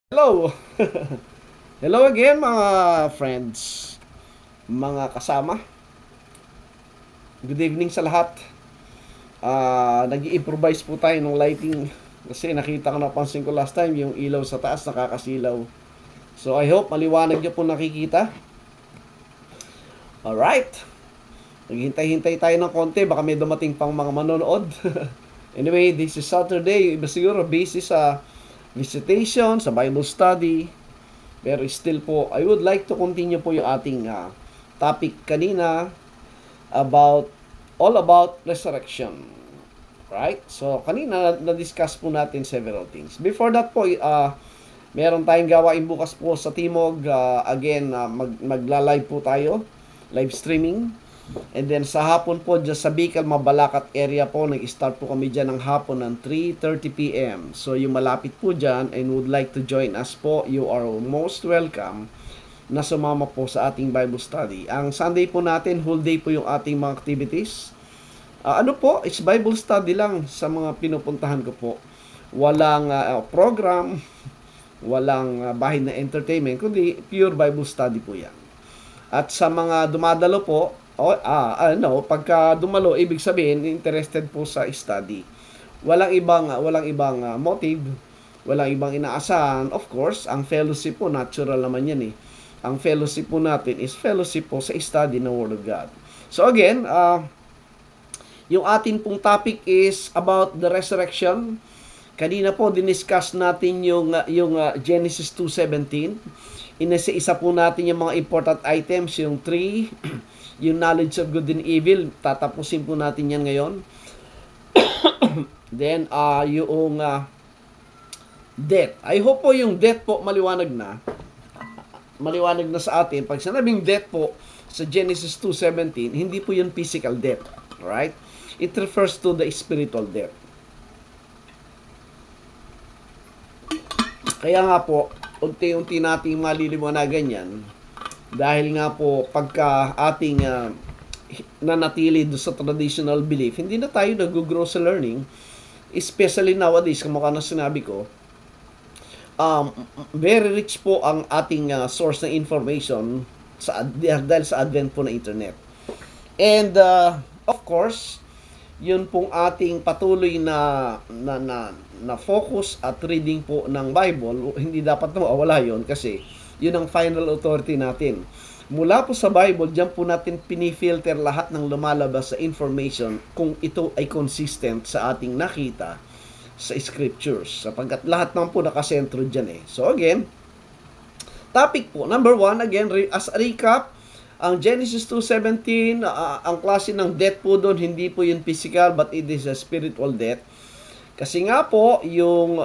Hello! Hello again mga friends, mga kasama. Good evening sa lahat. Nag-i-improvise po tayo ng lighting kasi nakita ko, napansin ko last time yung ilaw sa taas nakakasilaw. So I hope maliwanag nyo po nakikita. Alright. Naghintay-hintay tayo ng konti, baka may dumating pang mga manonood. Anyway, this is Saturday. Iba siguro basis sa visitation, sa Bible study. Pero still po, I would like to continue po yung ating topic kanina all about resurrection. Right? So, kanina na-discuss po natin several things. Before that po, meron tayong gawain bukas po sa Timog. Again, magla-live po tayo. Live streaming. And then sa hapon po, dyan sa Bicol, Mabalacat area po, nag-start po kami dyan ng hapon ng 3:30 p.m. So yung malapit po dyan and would like to join us po, you are most welcome na sumama po sa ating Bible study. Ang Sunday po natin, whole day po yung ating mga activities. It's Bible study lang sa mga pinupuntahan ko po. Walang program, walang bahay na entertainment, kundi pure Bible study po yan. At sa mga dumadalo po, pagka dumalo, ibig sabihin, interested po sa study. Walang ibang motive, walang ibang inaasahan. Of course, ang fellowship po, natural naman yan eh. Ang fellowship po natin is fellowship po sa study ng Word of God. So again, yung atin pong topic is about the resurrection. Kanina po, diniscuss natin yung Genesis 2:17. Isa po natin yung mga important items, yung 3, yung knowledge of good and evil. Tatapusin po natin yan ngayon. Then, yung death. I hope po yung death po maliwanag na. Maliwanag na sa atin. Pag sinabing death po sa Genesis 2:17, hindi po yun physical death. Alright? It refers to the spiritual death. Kaya nga po, unti-unti nating maliliwanagan yan. Dahil nga po, pagka ating nanatili do sa traditional belief, hindi na tayo nag-grow sa learning. Especially nowadays, kamukha na sinabi ko, very rich po ang ating source ng information dahil sa advent po ng internet. And, of course, yun pong ating patuloy na focus at reading po ng Bible, hindi dapat na mawala yun kasi yun ang final authority natin. Mula po sa Bible, diyan po natin pinifilter lahat ng lumalabas sa information kung ito ay consistent sa ating nakita sa scriptures. Sapagkat lahat naman po nakasentro dyan eh. So again, topic po, number 1, again, as a recap, ang Genesis 2:17, ang klase ng death po doon, hindi po yung physical, but it is a spiritual death. Kasi nga po, yung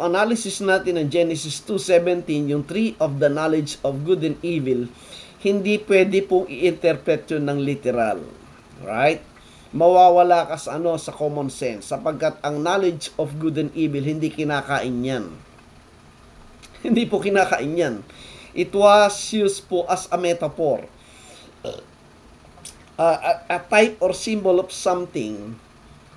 analysis natin ng Genesis 2:17, yung 3 of the knowledge of good and evil, hindi pwede pong i-interpret yun ng literal. Right? Mawawala ka sa common sense, sapagkat ang knowledge of good and evil, hindi kinakain yan. Hindi po kinakain yan. It was used po as a metaphor. A type or symbol of something.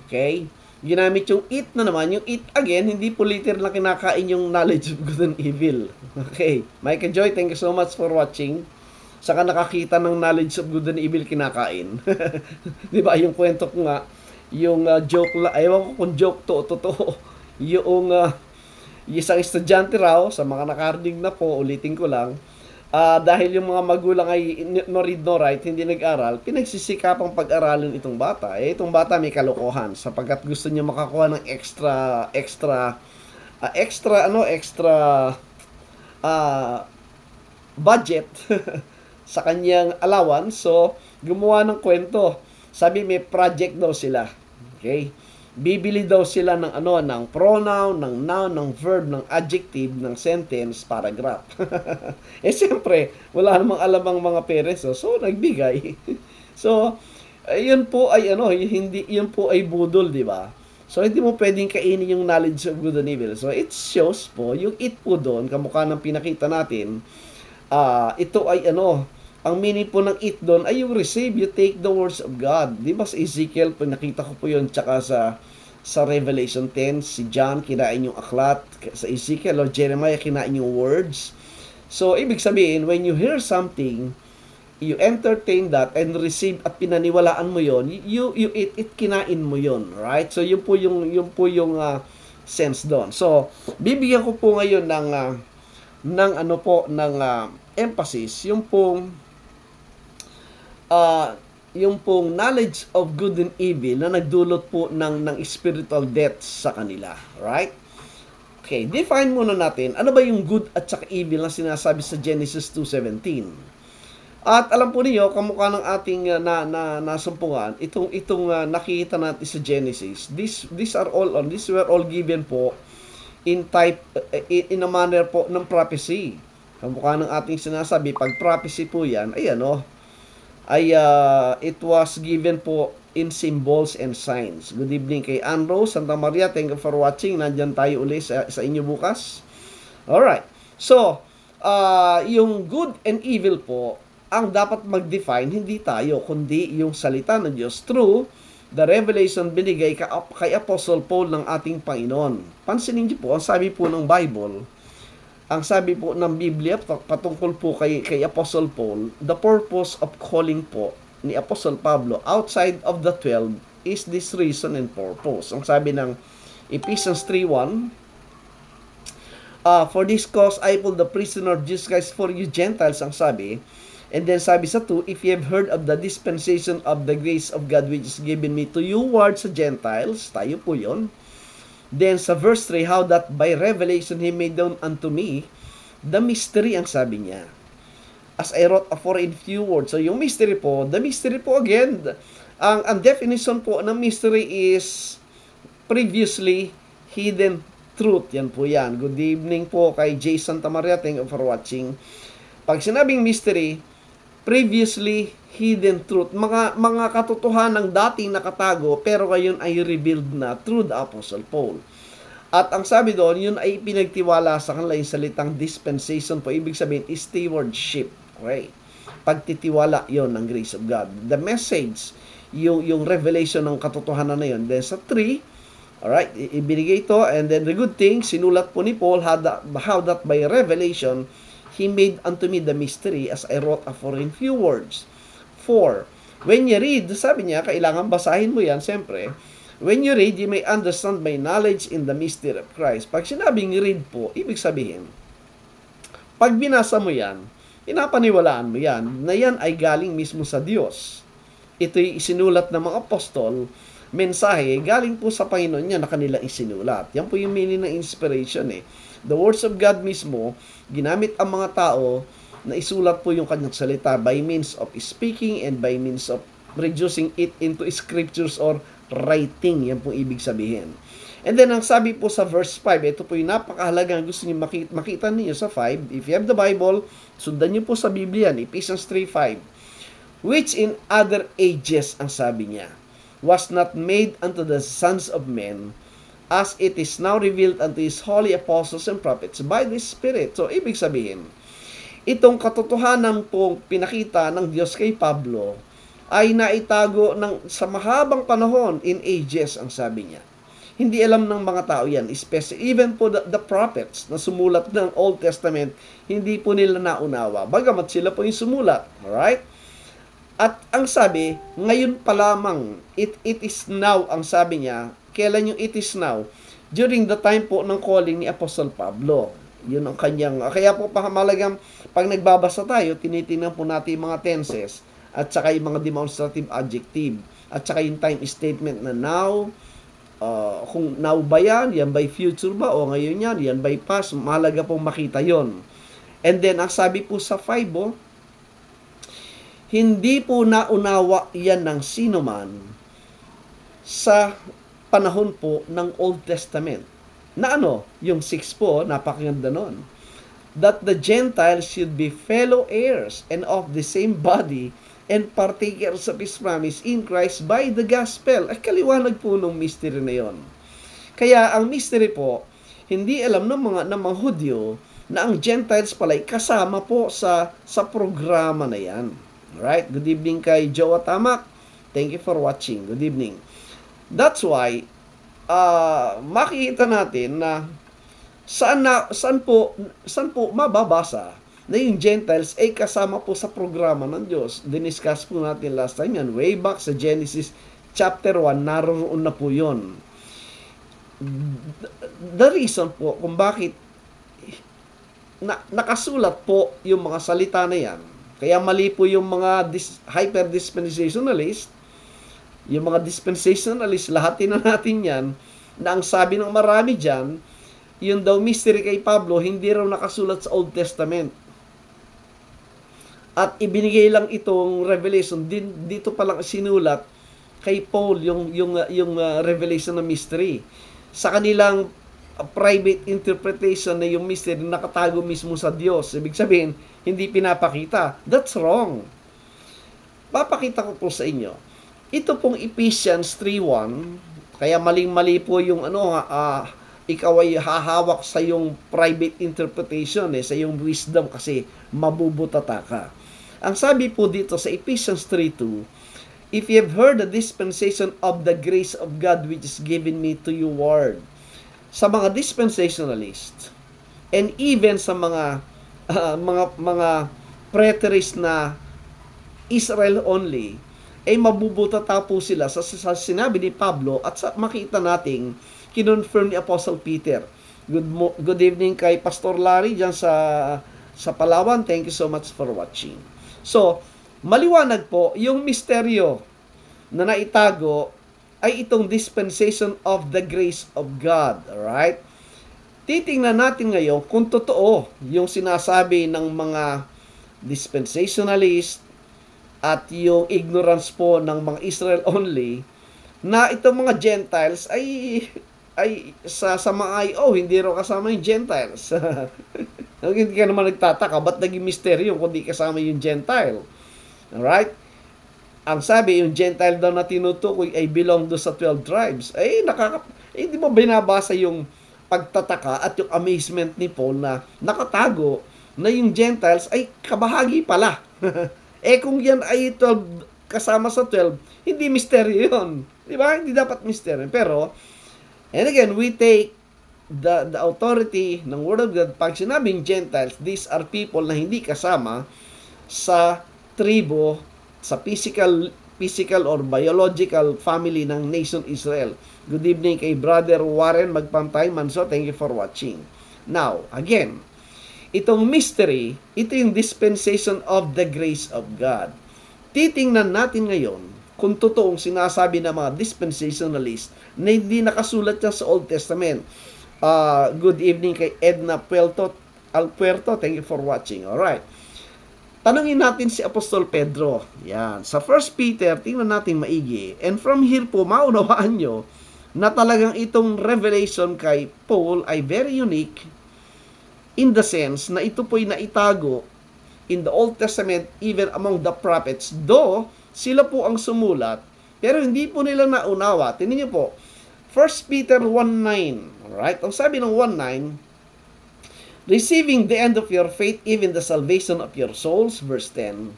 Okay? Ginamit yung it na naman. Yung it, again, hindi po literal na kinakain yung knowledge of good and evil. Okay. Micah Joy, thank you so much for watching. Saka nakakita ng knowledge of good and evil kinakain. Diba? Yung kwento ko nga, yung joke la, ayaw ko kung joke to, totoo. Yung isang estudyante raw, sa mga nakarinig na po, ulitin ko lang, dahil yung mga magulang ay no read no write, hindi nag-aral, pinagsisikapang pag-aralin itong bata. Itong bata may kalokohan sapagkat gusto niya makakuha ng extra budget sa kanyang allowance. So, gumawa ng kwento. Sabi may project daw sila. Okay? Bibili daw sila ng ng pronoun, ng noun, ng verb, ng adjective, ng sentence, paragraph. Siyempre, wala namang alam ang mga parents, so nagbigay. So, yun po ay yun po ay budol, di ba? So, hindi mo pwedeng kainin yung knowledge of good and evil. So, it shows po, yung it po doon, kamukha ng pinakita natin, ito ay ang meaning po ng it doon ay you receive, you take the words of God. Di ba sa Ezekiel, nakita ko po yun, tsaka sa Sa Revelation 10, si John kinain yung aklat. Sa Ezekiel o Jeremiah, kinain yung words. So, ibig sabihin, when you hear something, you entertain that and receive at pinaniwalaan mo yon, you eat it, kinain mo yon, right? So, yun po yung sense doon. So, bibigyan ko po ngayon ng emphasis, yung pong knowledge of good and evil na nagdulot po ng spiritual death sa kanila. Right? Okay, define muna natin, ano ba yung good at saka evil na sinasabi sa Genesis 2:17? At alam po niyo, kamukha ng ating nasumpungan, itong nakikita natin sa Genesis, these were all given po in a manner po ng prophecy. Kamukha ng ating sinasabi, pag prophecy po yan, it was given po in symbols and signs. Good evening kay Anro Santa Maria. Thank you for watching. Nandyan tayo ulit sa inyo bukas. Alright. So, yung good and evil po, ang dapat mag-define, hindi tayo, kundi yung salita ng Diyos through the revelation binigay kay Apostle Paul ng ating Panginoon. Pansinin niyo po, ang sabi po ng Bible, ang sabi po ng Biblia patungkol po kay Apostle Paul, the purpose of calling po ni Apostle Pablo outside of the 12 is this reason and purpose. Ang sabi ng Ephesians 3:1, for this cause I pull the prisoner of Jesus Christ for you Gentiles, ang sabi. And then sabi sa 2, if you have heard of the dispensation of the grace of God which is given me to you wards sa Gentiles, tayo po yun. Then sa verse 3, how that by revelation He made known unto me the mystery, ang sabi niya. As I wrote for in few words. So yung mystery po, the mystery po again, ang definition po ng mystery is previously hidden truth. Yan po yan. Good evening po kay Jay Santa Maria. Thank you for watching. Pag sinabing mystery, previously hidden truth, mga katotohanan ng dating nakatago pero ngayon ay revealed na through the Apostle Paul. At ang sabi doon, yun ay pinagtiwala sa kanila yung salitang dispensation po. Ibig sabihin is stewardship. Okay? Pagtitiwala yon ng grace of God. The message, yung revelation ng katotohanan na yun. Then sa 3, alright, ibinigay ito, and then the good thing, sinulat po ni Paul how that by revelation He made unto me the mystery as I wrote for in few words. 4. When you read, sabi niya, kailangan basahin mo yan, siyempre. When you read, you may understand my knowledge in the mystery of Christ. Pag sinabing read po, ibig sabihin, pag binasa mo yan, pinapaniwalaan mo yan, na yan ay galing mismo sa Diyos. Ito'y isinulat ng mga apostol, mensahe, galing po sa Panginoon niya na kanila isinulat. Yan po yung meaning ng inspiration eh. The words of God mismo, ginamit ang mga tao na isulat po yung kanyang salita by means of speaking and by means of reducing it into scriptures or writing. Yan po ibig sabihin. And then, ang sabi po sa verse 5, ito po yung napakahalagang gusto niyo makita niyo sa 5. If you have the Bible, sundan niyo po sa Biblia, Ephesians 3:5. Which in other ages, ang sabi niya, was not made unto the sons of men, as it is now revealed unto His holy apostles and prophets by the Spirit. So, ibig sabihin, itong katotohanan pong pinakita ng Diyos kay Pablo ay naitago sa mahabang panahon in ages, ang sabi niya. Hindi alam ng mga tao yan, especially even po the prophets na sumulat ng Old Testament, hindi po nila naunawa. Bagamat sila po yung sumulat. Alright? At ang sabi, ngayon pa lamang, it is now, ang sabi niya. Kailan yung it is now? During the time po ng calling ni Apostle Pablo. Yun ang kanyang, kaya po pamalagang, pag nagbabasa tayo, tinitingnan po natin yung mga tenses, at saka yung mga demonstrative adjective, at saka yung time statement na now, kung now ba yan by future ba, o ngayon yan by past, mahalaga pong makita yon. And then, ang sabi po sa 5, hindi po naunawa yan ng sino man sa panahon po ng Old Testament. Na yung 6 po, napakaganda nun. That the Gentiles should be fellow heirs and of the same body and partakers of His promise in Christ by the gospel. Ay, kaliwanag po ng mystery na yon. Kaya ang mystery po, hindi alam ng mga Hudyo na ang Gentiles pala kasama po sa programa na yan. Alright? Good evening kay Joe Atamak. Thank you for watching. Good evening. That's why, makikita natin na saan po mababasa na yung Gentiles ay kasama po sa programa ng Diyos. Diniscuss po natin last time yan. Way back sa Genesis chapter 1, naroon na po yun. The reason po kung bakit nakasulat po yung mga salita na yan, kaya mali po yung mga hyper-dispensationalist, yung mga dispensationalist, lahatin na natin yan, na ang sabi ng marami dyan, yung daw mystery kay Pablo, hindi raw nakasulat sa Old Testament. At ibinigay lang itong revelation, dito pa lang sinulat kay Paul yung revelation ng mystery. Sa kanilang private interpretation na yung mystery nakatago mismo sa Diyos. Ibig sabihin, hindi pinapakita. That's wrong. Papakita ko po sa inyo. Ito pong Ephesians 3:1, kaya maling-mali po yung ikaw ay hahawak sa yung private interpretation, sa yung wisdom kasi mabubutata ka. Ang sabi po dito sa Ephesians 3:2, if you have heard the dispensation of the grace of God which is given me to you word. Sa mga dispensationalist and even sa mga preterist na Israel only, ay mabubutata po sila sa sinabi ni Pablo at sa makita nating kinonfirm ni Apostle Peter. Good evening kay Pastor Larry dyan sa Palawan. Thank you so much for watching. So, maliwanag po yung misteryo na naitago ay itong dispensation of the grace of God. Alright? Titingnan natin ngayon kung totoo yung sinasabi ng mga dispensationalist at yung ignorance po ng mga Israel only na itong mga Gentiles ay sa mga hindi raw kasama yung Gentiles. Hindi ka naman nagtataka, ba't naging misteryo kung di kasama yung Gentile? Alright? Ang sabi, yung Gentile daw na tinutukoy ay belong do sa 12 tribes. Di ba binabasa yung pagtataka at yung amazement ni Paul na nakatago na yung Gentiles ay kabahagi pala. Kung yan ay 12 kasama sa 12, hindi misteryo yun. Di ba? Hindi dapat misteryo. Pero, and again, we take the authority ng Word of God. Pag sinabing Gentiles, these are people na hindi kasama sa tribo, sa physical or biological family ng nation Israel. Good evening kay Brother Warren Magpantay Manso. Thank you for watching. Now, again, itong mystery, ito yung dispensation of the grace of God. Titingnan natin ngayon kung totoong sinasabi ng mga dispensationalist na hindi nakasulat yan sa Old Testament. Good evening kay Edna Alpuerto. Thank you for watching. Alright. Tanungin natin si Apostol Pedro. Yan. Sa 1 Peter, tingnan natin maigi. And from here po, maunawaan nyo na talagang itong revelation kay Paul ay very unique in the sense na ito po'y naitago in the Old Testament even among the prophets. Though, sila po ang sumulat, pero hindi po nila naunawa. Tingnan nyo po, 1 Peter 1:9. Alright? Ang sabi ng 1:9, receiving the end of your faith, even the salvation of your souls, verse 10,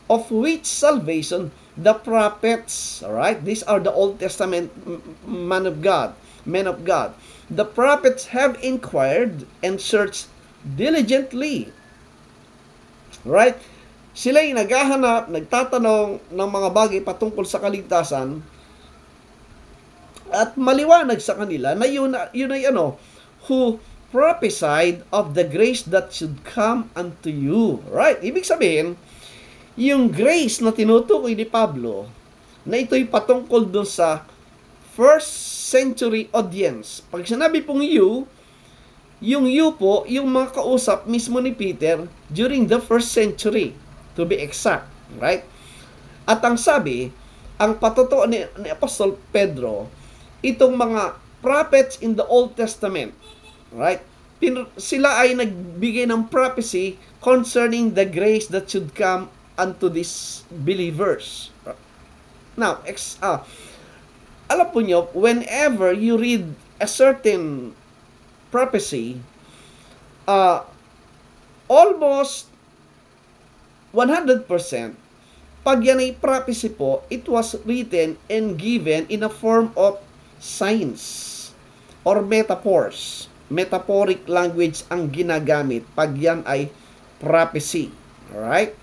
of which salvation the prophets, alright, these are the Old Testament men of God, the prophets have inquired and searched diligently. Right? Sila'y naghahanap, nagtatanong ng mga bagay patungkol sa kaligtasan at maliwanag sa kanila na yun ay who prophesied of the grace that should come unto you. Right? Ibig sabihin, yung grace na tinutukoy ni Pablo, na ito'y patungkol dun sa first century audience. Pag sinabi pong you, yung you po, yung mga kausap mismo ni Peter during the first century, to be exact. Right? At ang sabi, ang patotoo ni Apostol Pedro, itong mga prophets in the Old Testament, right? Sila ay nagbigay ng prophecy concerning the grace that should come unto these believers. Now, alam po nyo, whenever you read a certain prophecy, almost 100%, pag yan ay prophecy po, it was written and given in a form of signs or metaphors. Metaphoric language ang ginagamit pag yan ay prophecy. Alright?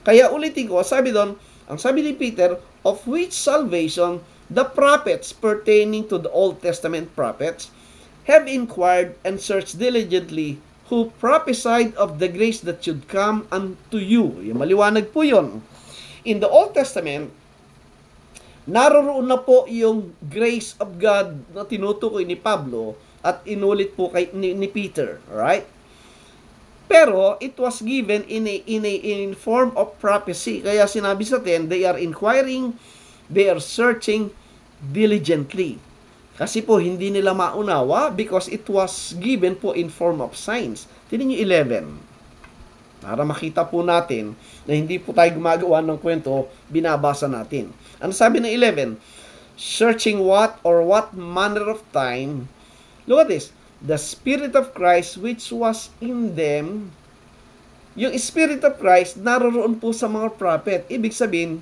Kaya ulitin ko, ang sabi ni Peter, of which salvation the prophets pertaining to the Old Testament prophets have inquired and searched diligently, who prophesied of the grace that should come unto you. Yung maliwanag po yun. In the Old Testament, naroon na po yung grace of God na tinutukoy ni Pablo at inulit po ni Peter. Right? Pero it was given in form of prophecy. Kaya sinabi sa atin, they are inquiring, they are searching diligently. Kasi po hindi nila maunawa because it was given po in form of signs. Tingnan niyo 11. Para makita po natin na hindi po tayo gumagawa ng kwento, binabasa natin. Ano sabi ng 11? Searching what or what manner of time. Look at this. The Spirit of Christ which was in them. Yung Spirit of Christ naroon po sa mga prophet. Ibig sabihin,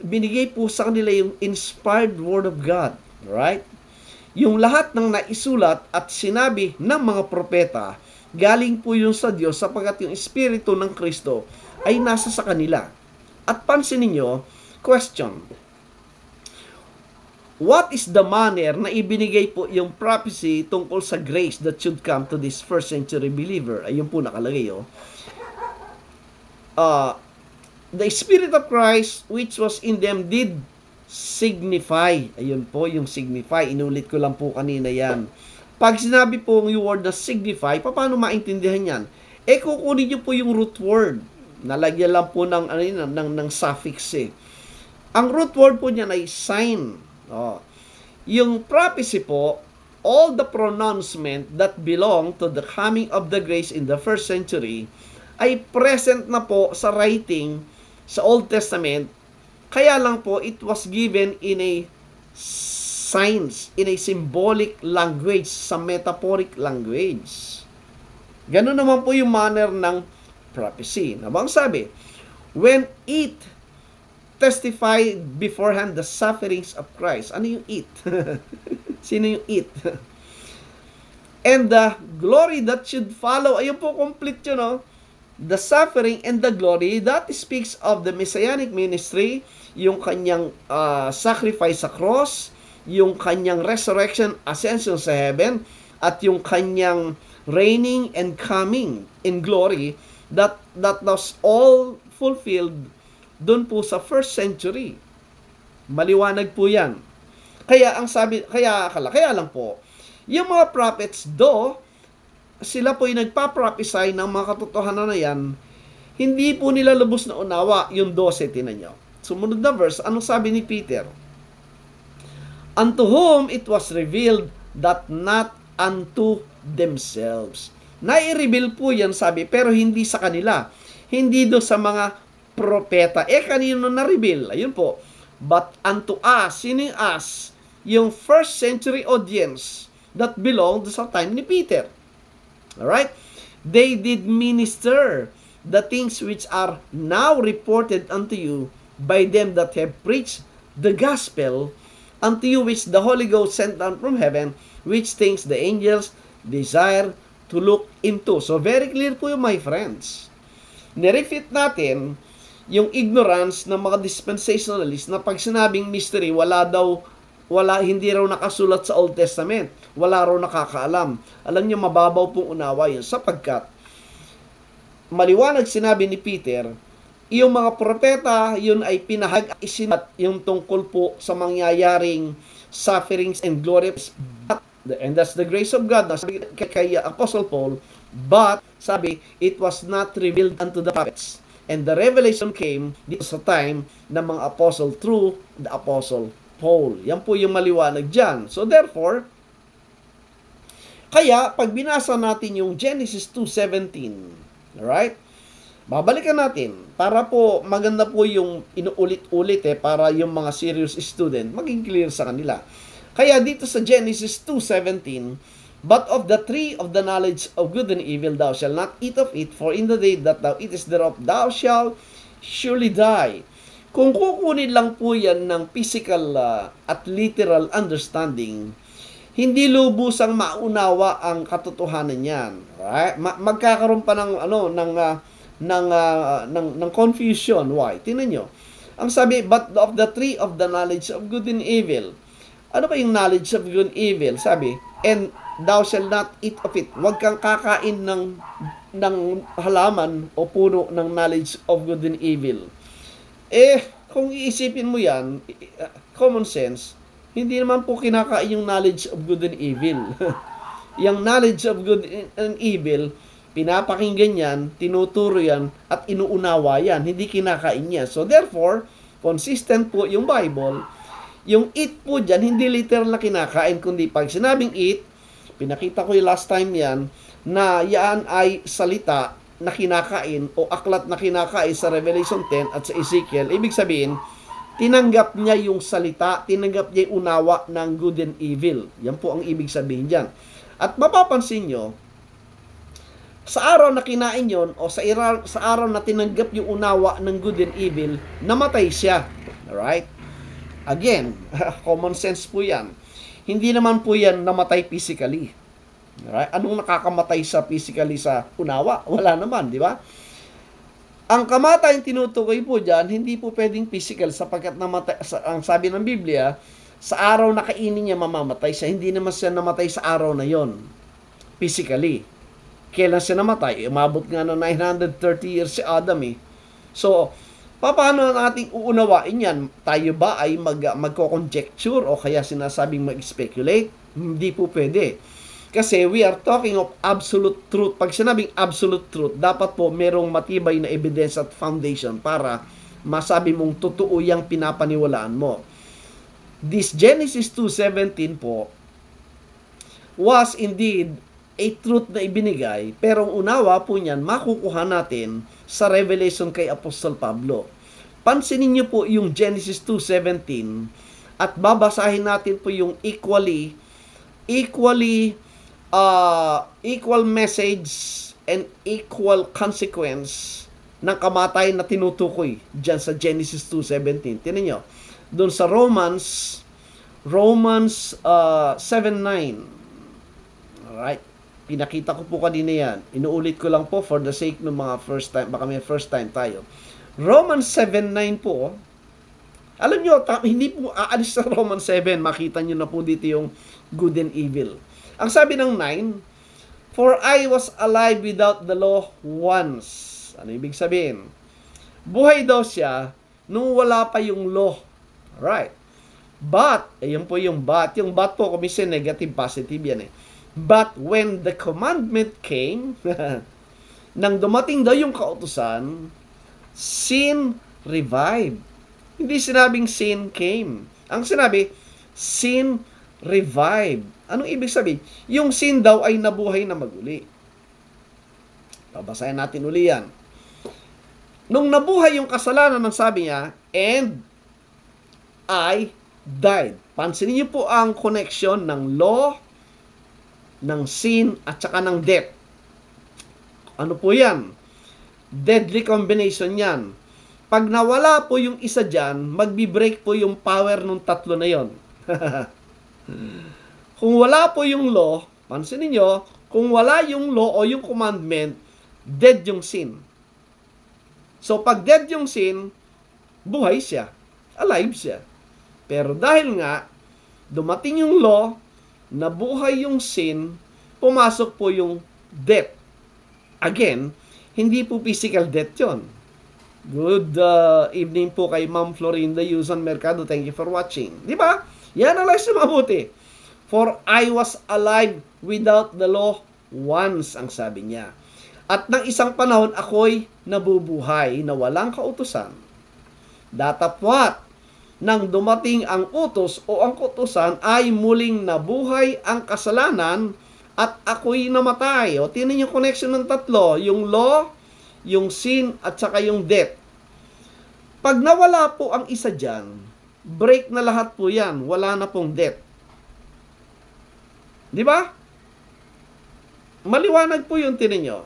binigay po sa kanila yung inspired word of God. Right? Yung lahat ng naisulat at sinabi ng mga propeta, galing po yun sa Diyos sapagkat yung Espiritu ng Kristo ay nasa sa kanila. At pansinin nyo, question, what is the manner na ibinigay po yung prophecy tungkol sa grace that should come to this first century believer? Ayun po nakalagay, the Spirit of Christ which was in them did signify. Ayun po yung signify. Inulit ko lang po kanina yan. Pag sinabi po yung word na signify, paano maintindihan yan? Kukunin nyo po yung root word. Nalagyan lang po ng suffix eh. Ang root word po niyan ay sign. Yung prophecy po, all the pronouncement that belong to the coming of the grace in the first century ay present na po sa writing sa Old Testament. Kaya lang po, it was given in a signs, in a symbolic language, sa metaphoric language. Ganun naman po yung manner ng prophecy. Nabang sabi, when it testified beforehand the sufferings of Christ. Ano yung it? Sino yung it? And the glory that should follow. Ayun po, complete yun, no? The suffering and the glory that speaks of the messianic ministry, yung kanyang sacrifice sa cross, yung kanyang resurrection, ascension sa heaven, at yung kanyang reigning and coming in glory, that was all fulfilled doon po sa first century. Maliwanag po yan. Kaya lang po, yung mga prophets sila po yung nagpa-prophesy ng mga katotohanan na yan, hindi po nila lubos na unawa yung 12, tinan nyo. Sumunod na verse, anong sabi ni Peter? Unto whom it was revealed that not unto themselves. Nai-reveal po yan, sabi, pero hindi sa kanila. Hindi do sa mga propeta. Kanino na-reveal? Ayun po. But unto us, sino yung us? Yung first century audience that belonged sa time ni Peter. Alright? They did minister the things which are now reported unto you by them that have preached the gospel unto you which the Holy Ghost sent down from heaven, which things the angels desire to look into. So very clear po yung my friends. Nirefit natin yung ignorance ng mga dispensationalists na pag sinabing mystery, hindi raw nakasulat sa Old Testament. Wala raw nakakaalam. Alam niyo, mababaw pong unawa yun sapagkat maliwanag sinabi ni Peter, yung mga propeta, yun ay isinat yung tungkol po sa mangyayaring sufferings and glory. And that's the grace of God. Sabi kay Apostle Paul, but, sabi, it was not revealed unto the prophets. And the revelation came dito sa time ng mga apostle through the Apostle Paul. Yan po yung maliwanag dyan. So therefore, kaya pag binasa natin yung Genesis 2:17, alright? Babalikan natin para po maganda po yung inuulit-ulit para yung mga serious student maging clear sa kanila. Kaya dito sa Genesis 2:17, but of the tree of the knowledge of good and evil thou shalt not eat of it, for in the day that thou eatest thereof thou shalt surely die. Kung kukunin lang po yan ng physical at literal understanding, hindi lubusang maunawa ang katotohanan niyan. Right? Magkakaroon pa ng ng confusion. Why? Tingnan nyo. Ang sabi, but of the tree of the knowledge of good and evil. Ano ba yung knowledge of good and evil? Sabi, and thou shalt not eat of it. Huwag kang kakain ng halaman o puno ng knowledge of good and evil. Kung iisipin mo yan, common sense, hindi naman po kinakain yung knowledge of good and evil. Yung knowledge of good and evil, pinapakinggan yan, tinuturo yan, at inuunawa yan. Hindi kinakain niya. So therefore, consistent po yung Bible. Yung eat po dyan, hindi literal na kinakain, kundi pag sinabing eat, pinakita ko yung last time yan, na yan ay salita na kinakain o aklat na kinakain sa Revelation 10 at sa Ezekiel. Ibig sabihin, tinanggap niya yung salita, tinanggap niya yung unawa ng good and evil. Yan po ang ibig sabihin dyan. At mapapansin nyo, sa araw na kinain yon o sa araw na tinanggap yung unawa ng good and evil, namatay siya. Alright? Again, common sense po yan. Hindi naman po yan namatay physically. Alright? Anong nakakamatay sa physically sa unawa? Wala naman, di ba? Ang kamatayan tinutukoy po dyan, hindi po pwedeng physical sapagkat namatay, ang sabi ng Biblia, sa araw na kainin niya mamamatay siya. Hindi naman siya namatay sa araw na yon physically. Kailan siya namatay? Umabot nga ng 930 years si Adam eh. So, paano natin uunawain yan? Tayo ba ay magko-conjecture o kaya sinasabing mag-speculate? Hindi po pwede. Kasi we are talking of absolute truth. Pag sinabing absolute truth, dapat po merong matibay na evidence at foundation para masabi mong totoo yung pinapaniwalaan mo. This Genesis 2:17 po was indeed a truth na ibinigay, pero ang unawa po niyan makukuha natin sa Revelation kay Apostol Pablo. Pansinin niyo po yung Genesis 2:17 at babasahin natin po yung equal message and equal consequence ng kamatayan na tinutukoy dyan sa Genesis 2:17. Tingnan nyo. Doon sa Romans 7:9. Alright. Pinakita ko po kanina yan. Inuulit ko lang po for the sake ng mga first time. Baka may first time tayo. Romans 7:9 po. Alam nyo, hindi po aalis sa Romans 7. Makita nyo na po dito yung good and evil. Ang sabi ng 9, for I was alive without the law once. Ano ibig sabihin? Buhay daw siya nung wala pa yung law. Alright. But, ayun po yung but. Yung but po, kumisan negative, positive yan eh. But when the commandment came, nang dumating daw yung kautusan, sin revived. Hindi sinabing sin came. Ang sinabi, sin revived. Anong ibig sabihin? Yung sin daw ay nabuhay na maguli. Babasahin natin uli yan. Nung nabuhay yung kasalanan, ang sabi niya, and I died. Pansinin niyo po ang connection ng law, ng sin, at saka ng death. Ano po yan? Deadly combination yan. Pag nawala po yung isa dyan, magbi-break po yung power ng tatlo na yon. Kung wala po yung law, pansinin nyo, kung wala yung law o yung commandment, dead yung sin. So, pag dead yung sin, buhay siya. Alive siya. Pero dahil nga, dumating yung law, nabuhay yung sin, pumasok po yung death. Again, hindi po physical death yon. Good evening po kay Ma'am Florinda Yusan Mercado. Thank you for watching. Di ba? Yan ang sa mabuti. For I was alive without the law once, ang sabi niya. At ng isang panahon, ako'y nabubuhay na walang kautusan. Datapwat, nang dumating ang utos o ang kautusan, ay muling nabuhay ang kasalanan at ako'y namatay. O, tinan yung connection ng tatlo. Yung law, yung sin, at saka yung death. Pag nawala po ang isa dyan, break na lahat po yan. Wala na pong death. Di ba? Maliwanag po yung tinan nyo.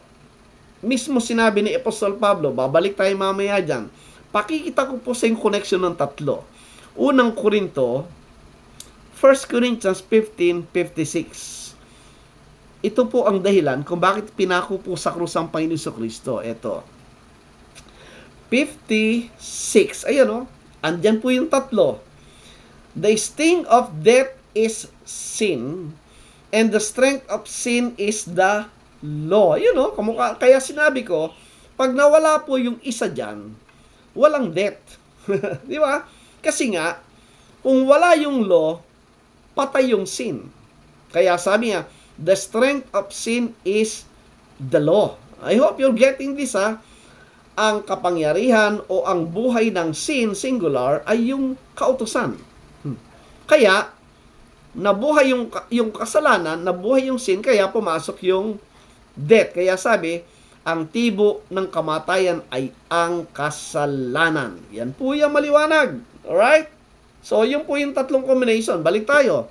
Mismo sinabi ni Apostol Pablo, babalik tayo mamaya dyan. Pakikita ko po sa yung connection ng tatlo. Unang Korinto, 1 Corinthians 15:56. Ito po ang dahilan kung bakit pinako po sa krus ang Panginoon Kristo. Ito. 56. Ayan o. Andyan po yung tatlo. The sting of death is sin, and the strength of sin is the law. Yun o, kaya sinabi ko, pag nawala po yung isa dyan, walang death. Di ba? Kasi nga, kung wala yung law, patay yung sin. Kaya sabi niya, the strength of sin is the law. I hope you're getting this, ha? Ang kapangyarihan o ang buhay ng sin, singular, ay yung kautusan. Kaya, nabuhay yung kasalanan, nabuhay yung sin, kaya pumasok yung death. Kaya sabi, ang tibo ng kamatayan ay ang kasalanan. Yan po yung maliwanag. Alright? So, yun po yung tatlong combination. Balik tayo.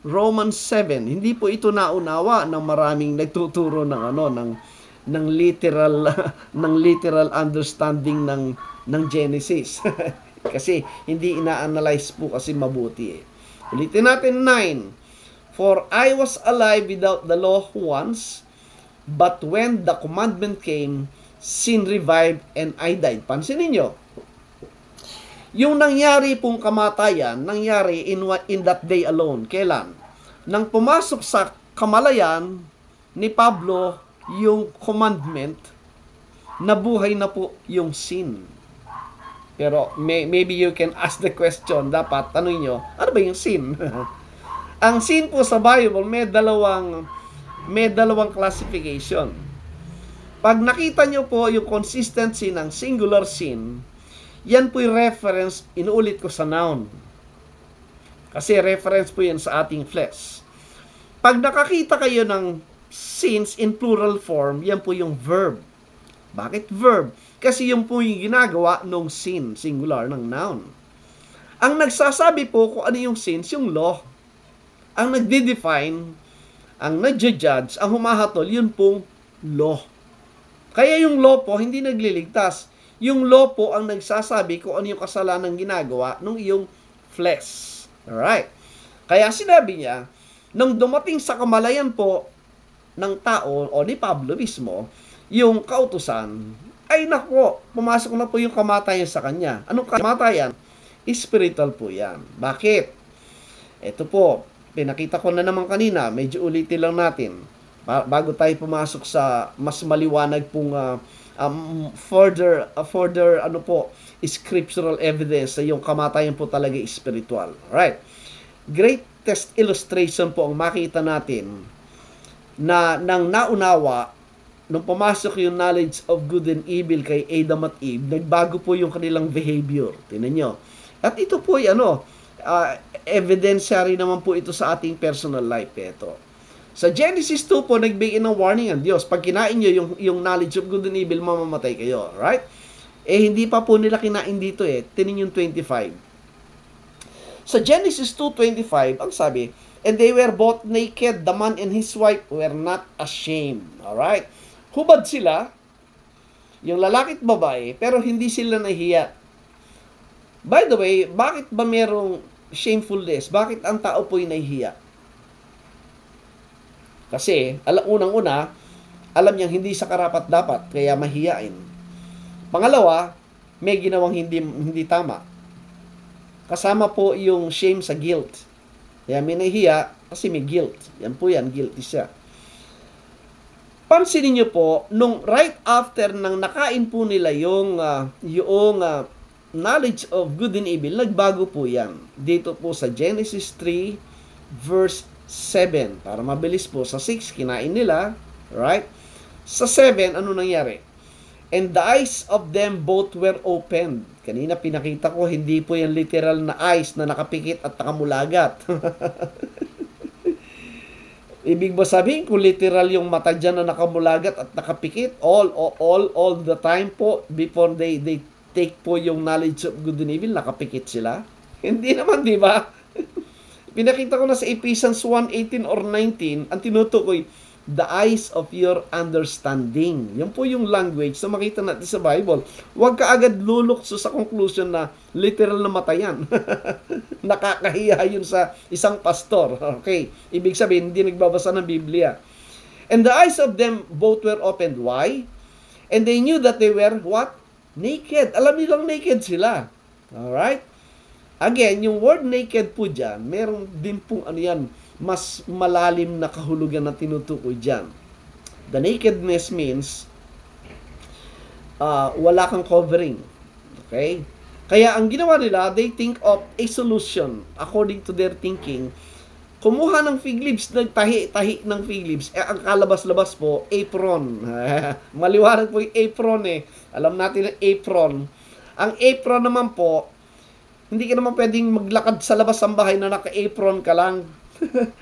Romans 7. Hindi po ito naunawa ng maraming nagtuturo ng literal ng literal understanding ng Genesis. Kasi hindi ina-analyze po kasi mabuti eh. Ulitin natin 9. For I was alive without the law once, but when the commandment came, sin revived and I died. Pansinin nyo, yung nangyari pong kamatayan, nangyari in that day alone. Kailan? Nang pumasok sa kamalayan ni Pablo yung commandment, nabuhay na po yung sin. Pero maybe you can ask the question, dapat tanong nyo, ano ba yung sin? Ang sin po sa Bible, may dalawang classification. Pag nakita nyo po yung consistency ng singular sin, yan po yung reference, inuulit ko sa noun. Kasi reference po yan sa ating flesh. Pag nakakita kayo ng sins in plural form, yan po yung verb. Bakit verb? Kasi yung po yung ginagawa nung sin, singular, ng noun. Ang nagsasabi po kung ano yung sins, yung law. Ang nagde-define, ang nagja-judge, ang humahatol, yun pong law. Kaya yung law po, hindi nagliligtas. Yung law po ang nagsasabi kung ano yung kasalanan ginagawa nung iyong flesh. Alright? Kaya sinabi niya, nung dumating sa kamalayan po ng tao o ni Pablo mismo, yung kautusan, ay nako, pumasok na po yung kamatayan sa kanya. Anong kamatayan? Spiritual po yan. Bakit? Ito po, pinakita ko na naman kanina, medyo ulitin lang natin. Bago tayo pumasok sa mas maliwanag pong further scriptural evidence sa yung kamatayan po talaga spiritual. Alright. Greatest illustration po ang makita natin na nang naunawa nung pumasok yung knowledge of good and evil kay Adam at Eve, nagbago po yung kanilang behavior. Tingnan nyo. At ito po ay evidentiary naman po ito sa ating personal life. Ito. Sa Genesis 2 po, nagbigay ng warning ang Diyos. Pag kinain nyo yung knowledge of good and evil, mamamatay kayo. Right? Hindi pa po nila kinain dito eh. Tingnan yung 25. Sa Genesis 2:25, ang sabi, and they were both naked, the man and his wife were not ashamed. Alright? Hubad sila, yung lalaki at babae, pero hindi sila nahiya. By the way, bakit ba merong shamefulness? Bakit ang tao po'y nahihiya? Kasi, unang-una, alam niyang hindi sa karapat-dapat, kaya mahiyain. Pangalawa, may ginawang hindi tama. Kasama po yung shame sa guilt. Kaya may nahihiya kasi may guilt. Yan po yan, guilty siya. Pansinin niyo po, nung right after nang nakain po nila yung knowledge of good and evil, nagbago po yan. Dito po sa Genesis 3 verse 7. Para mabilis po, sa 6 kinain nila, right? Sa 7, ano nangyari? And the eyes of them both were opened. Kanina pinakita ko, hindi po yan literal na eyes na nakapikit at nakamulagat. Ibig ba sabihin kung literal yung mata dyan na nakamulagat at nakapikit all the time po before they take po yung knowledge of good and evil, nakapikit sila? Hindi naman, di ba? Pinakita ko na sa Ephesians 1:18 or 19, ang tinutukoy, the eyes of your understanding. Yan po yung language na makita natin sa Bible. Huwag ka agad lulukso sa conclusion na literal na mata yan. Nakakahiya yun sa isang pastor. Okay, ibig sabihin, hindi nagbabasa ng Biblia. And the eyes of them both were opened. Why? And they knew that they were, what? Naked. Alam nilang naked sila. Alright? Again, yung word naked po dyan, meron din pong ano yan, mas malalim na kahulugan na tinutukoy dyan. The nakedness means wala kang covering. Okay? Kaya ang ginawa nila, they think of a solution according to their thinking. Kumuha ng fig leaves, nagtahi-tahi ng fig leaves. Ang kalabas-labas po, apron. Maliwanag po yung apron eh. Alam natin ang apron. Ang apron naman po, hindi ka naman pwedeng maglakad sa labas ng bahay na naka-apron ka lang.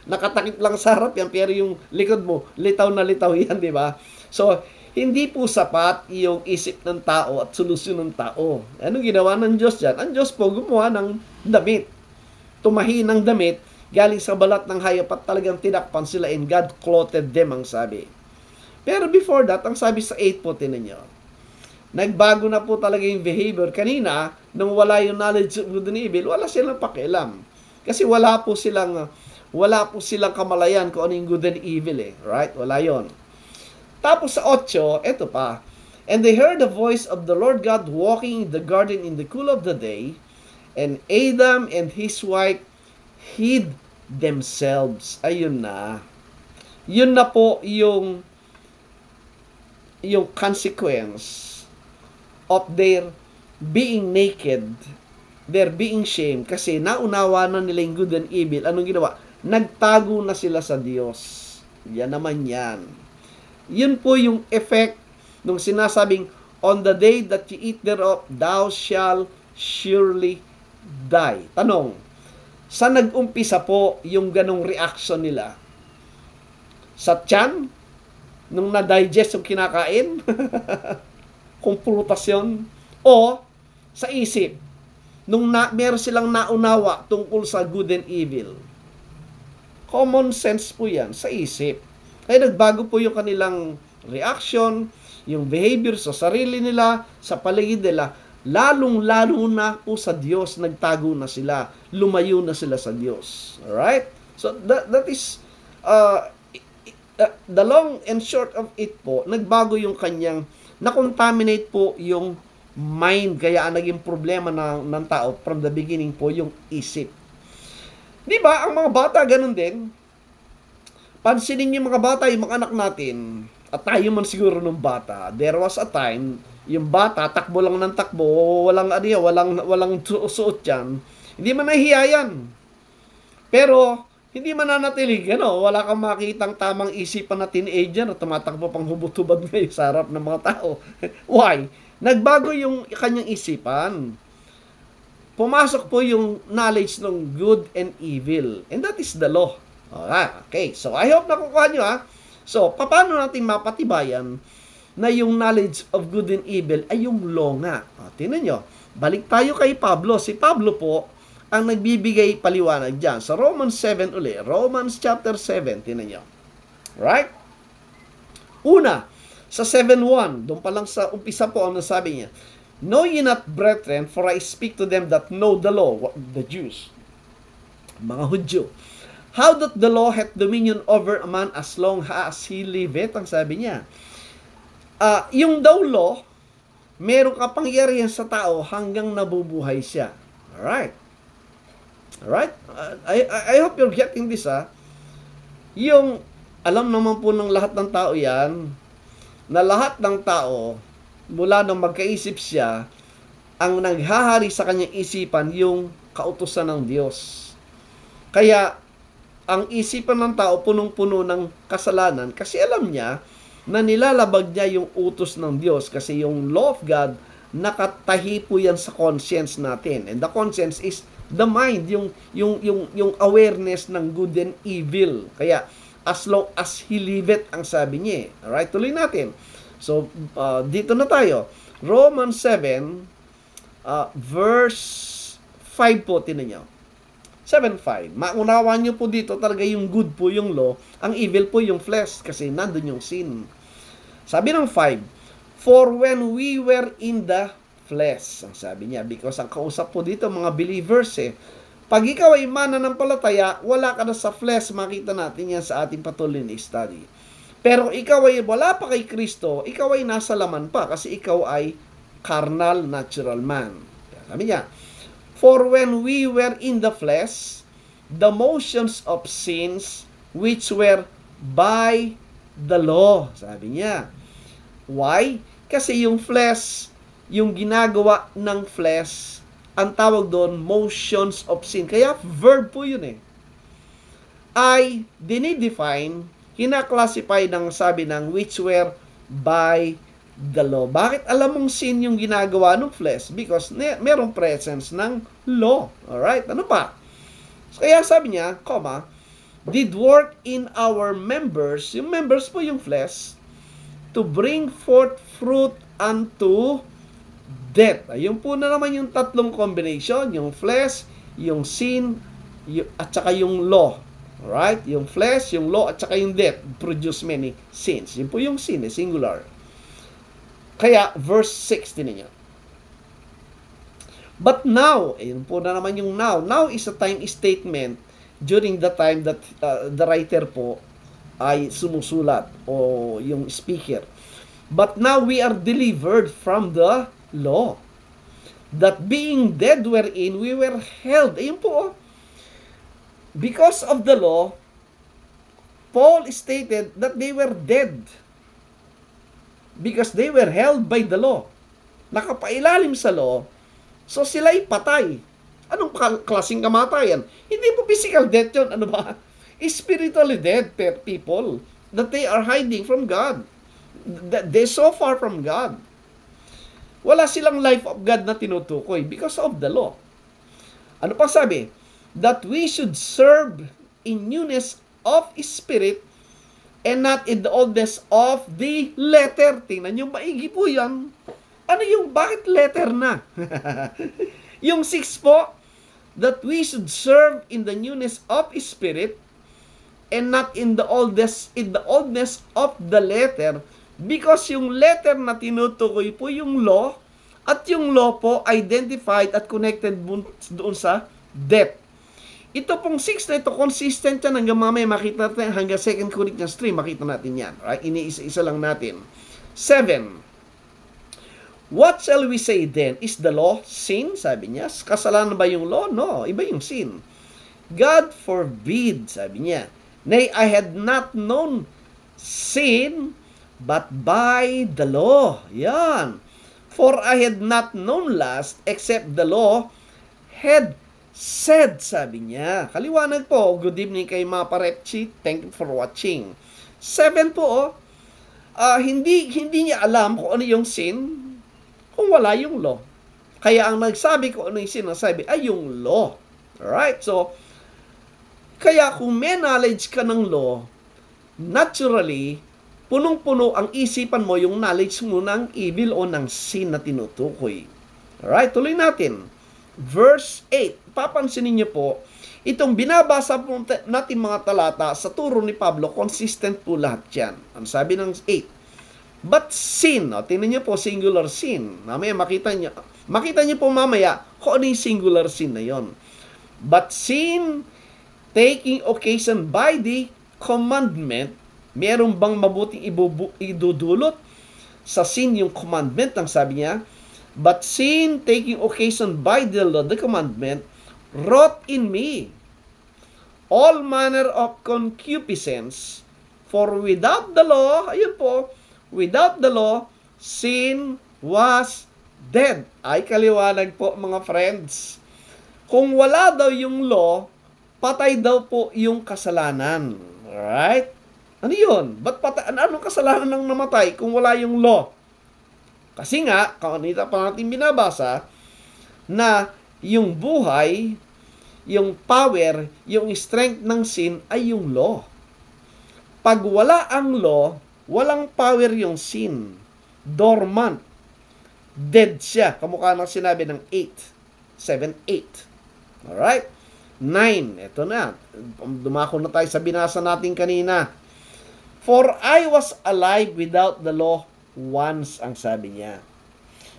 Nakatakip lang sa harap yan, pero yung likod mo, litaw na litaw yan, di ba? So, hindi po sapat yung isip ng tao at solusyon ng tao. Anong ginawa ng Diyos dyan? Ang Diyos po gumawa ng damit. Tumahi ng damit, galing sa balat ng hayop at talagang tinakpan sila and God clothed them, ang sabi. Pero before that, ang sabi sa 8 po, tinan nyo, nagbago na po talaga yung behavior. Kanina, nung wala yung knowledge of good and evil, wala silang pakialam. Kasi wala po silang kamalayan kung ano yung good and evil eh. Right? Wala yon. Tapos sa 8, eto pa. And they heard the voice of the Lord God walking in the garden in the cool of the day, and Adam and his wife hid themselves. Ayun na. Yun na po yung consequence of their being naked, their being shamed, kasi naunawa na nila yung good and evil. Anong ginawa? Nagtago na sila sa Diyos. Yan naman yan. Yun po yung effect nung sinasabing, on the day that you eat thereof, thou shall surely die. Tanong, saan nag-umpisa po yung ganong reaction nila? Sa tiyan? Nung na-digest yung kinakain? Kung prutas yun? O sa isip? Nung meron silang naunawa tungkol sa good and evil? Common sense po yan, sa isip. Kaya nagbago po yung kanilang reaction, yung behavior sa sarili nila, sa paligid nila, lalong-lalo na po sa Diyos, nagtago na sila, lumayo na sila sa Diyos. Alright? So, that is, the long and short of it po, nagbago yung kanyang, na-contaminate po yung mind, kaya naging problema ng tao from the beginning po yung isip. Di ba, ang mga bata ganun din, pansinin niyo mga bata, yung mga anak natin, at tayo man siguro nung bata, there was a time, yung bata, takbo lang ng takbo, walang suot yan, hindi man nahihiya yan. Pero, hindi man nanatilig, wala kang makitang tamang isipan na teenager na tumatakbo pang hubot-hubad ngayon sa harap ng mga tao. Why? Nagbago yung kanyang isipan. Pumasok po yung knowledge ng good and evil. And that is the law. Okay, so I hope nakukuha nyo ha. So, paano natin mapatibayan na yung knowledge of good and evil ay yung law nga? Tingnan nyo, balik tayo kay Pablo. Si Pablo po ang nagbibigay paliwanag dyan. Sa Romans 7 uli. Romans chapter 7, tingnan nyo. Right? Una, sa 7:1, doon pa lang sa umpisa po ang nasabi niya, know ye not, brethren, for I speak to them that know the law, the Jews, mga Hudyo, how that the law hath dominion over a man as long as he liveth, ang sabi niya. Yung daw law, meron kapangyarihan sa tao hanggang nabubuhay siya. Alright? Alright? I hope you're getting this, Yung, alam naman po ng lahat ng tao yan, na lahat ng tao, mula nung magkaisip siya, ang naghahari sa kanyang isipan yung kautusan ng Diyos. Kaya, ang isipan ng tao punong-puno ng kasalanan kasi alam niya na nilalabag niya yung utos ng Diyos kasi yung law of God, nakatahi po yan sa conscience natin. And the conscience is the mind, yung awareness ng good and evil. Kaya, as long as he liveth, ang sabi niya. Alright, tuloy natin. So, dito na tayo. Romans 7, verse 5 po, tinan nyo. 7:5. Maunawa nyo po dito talaga yung good po yung law, ang evil po yung flesh kasi nandun yung sin. Sabi ng 5, for when we were in the flesh, ang sabi niya, because ang kausap po dito mga believers pag ikaw ay mananampalataya, wala ka na sa flesh, makita natin yan sa ating patuloy na study. Pero ikaw ay wala pa kay Kristo, ikaw ay nasa laman pa kasi ikaw ay carnal, natural man. Sabi niya, for when we were in the flesh, the motions of sins which were by the law. Sabi niya. Why? Kasi yung flesh, yung ginagawa ng flesh, ang tawag doon, motions of sin. Kaya verb po yun ay dinidefine, kinaklasify ng sabi ng which were by the law. Bakit alam mong sin yung ginagawa ng flesh? Because merong presence ng law. Alright? Ano pa? So, kaya sabi niya, did work in our members, yung members po yung flesh, to bring forth fruit unto death. Ayun po na naman yung tatlong combination, yung flesh, yung sin, at saka yung law. Alright? Yung flesh, yung law, at saka yung death produce many sins. Yun po yung sin, singular. Kaya, verse 16 ninyo. But now, ayun po na naman yung now. Now is a time statement during the time that the writer po ay sumusulat o yung speaker. But now we are delivered from the law. That being dead wherein we were held. Ayun po. Because of the law, Paul stated that they were dead. Because they were held by the law. Nakapailalim sa law, so sila'y patay. Anong klaseng kamatayan? Hindi po physical death yun. Ano ba? Spiritually dead people that they are hiding from God. They're so far from God. Wala silang life of God na tinutukoy because of the law. Ano pa sabi? That we should serve in newness of spirit and not in the oldness of the letter. Tingnan nyo, maigi po yan. Ano yung, bakit letter na? Yung 6 po, that we should serve in the newness of spirit and not in the oldness of the letter, because yung letter na tinutukoy po yung law, at yung law po identified at connected doon sa death. Ito pong 6 na ito, consistent yan hanggang mamaya makita natin, hanggang 2 Corinthians 3, makita natin yan. Right? Iniisa-isa lang natin. 7. What shall we say then? Is the law sin? Sabi niya. Kasalanan ba yung law? No, iba yung sin. God forbid, sabi niya. Nay, I had not known sin, but by the law. Yan. For I had not known lust, except the law had said, sabi niya. Kaliwanag po. Good evening kay mga parepchi. Thank you for watching. 7 po, hindi niya alam kung ano yung sin kung wala yung law. Kaya ang nagsabi kung ano yung sinasabi ay yung law. Alright? So, kaya kung may knowledge ka ng law, naturally, punong-puno ang isipan mo yung knowledge mo ng evil o ng sin na tinutukoy. Alright? Tuloy natin. Verse 8. Papansinin niyo po, itong binabasa po natin mga talata sa turo ni Pablo, consistent po lahat yan. Ang sabi ng 8. But sin, tingnan niyo po, singular sin. Mamaya makita niyo po mamaya kung ano yung singular sin na yon. But sin, taking occasion by the commandment, meron bang mabuting idudulot sa sin yung commandment? Ang sabi niya, but sin, taking occasion by the law, the commandment, wrought in me all manner of concupiscence, for without the law, ayun po, without the law, sin was dead. Ay kaliwanag po mga friends. Kung wala daw yung law, patay daw po yung kasalanan. Alright? Ano yun? Ba't patay? Anong kasalanan ng namatay kung wala yung law? Kasi nga, kanina pa natin binabasa, na yung buhay, yung power, yung strength ng sin ay yung law. Pag wala ang law, walang power yung sin. Dormant. Dead siya. Kamukha ng sinabi ng 8. 7, 8. Alright? 9. Ito na. Dumako na tayo sa binasa natin kanina. For I was alive without the law once, ang sabi niya.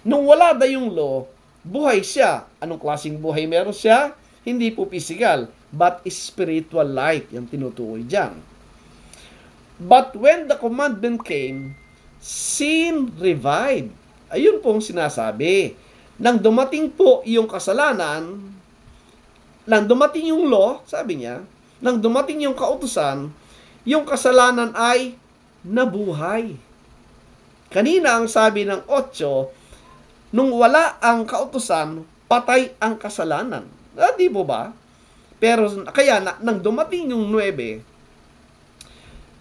Nung wala na yung law, buhay siya. Anong klaseng buhay meron siya? Hindi po physical, but spiritual life. Yung tinutukoy dyan. But when the commandment came, sin revived. Ayun pong sinasabi. Nang dumating po yung kasalanan, nang dumating yung law, sabi niya, nang dumating yung kautusan, yung kasalanan ay nabuhay. Kanina ang sabi ng 8, nung wala ang kautusan, patay ang kasalanan. Di po ba? Pero kaya nang dumating yung 9,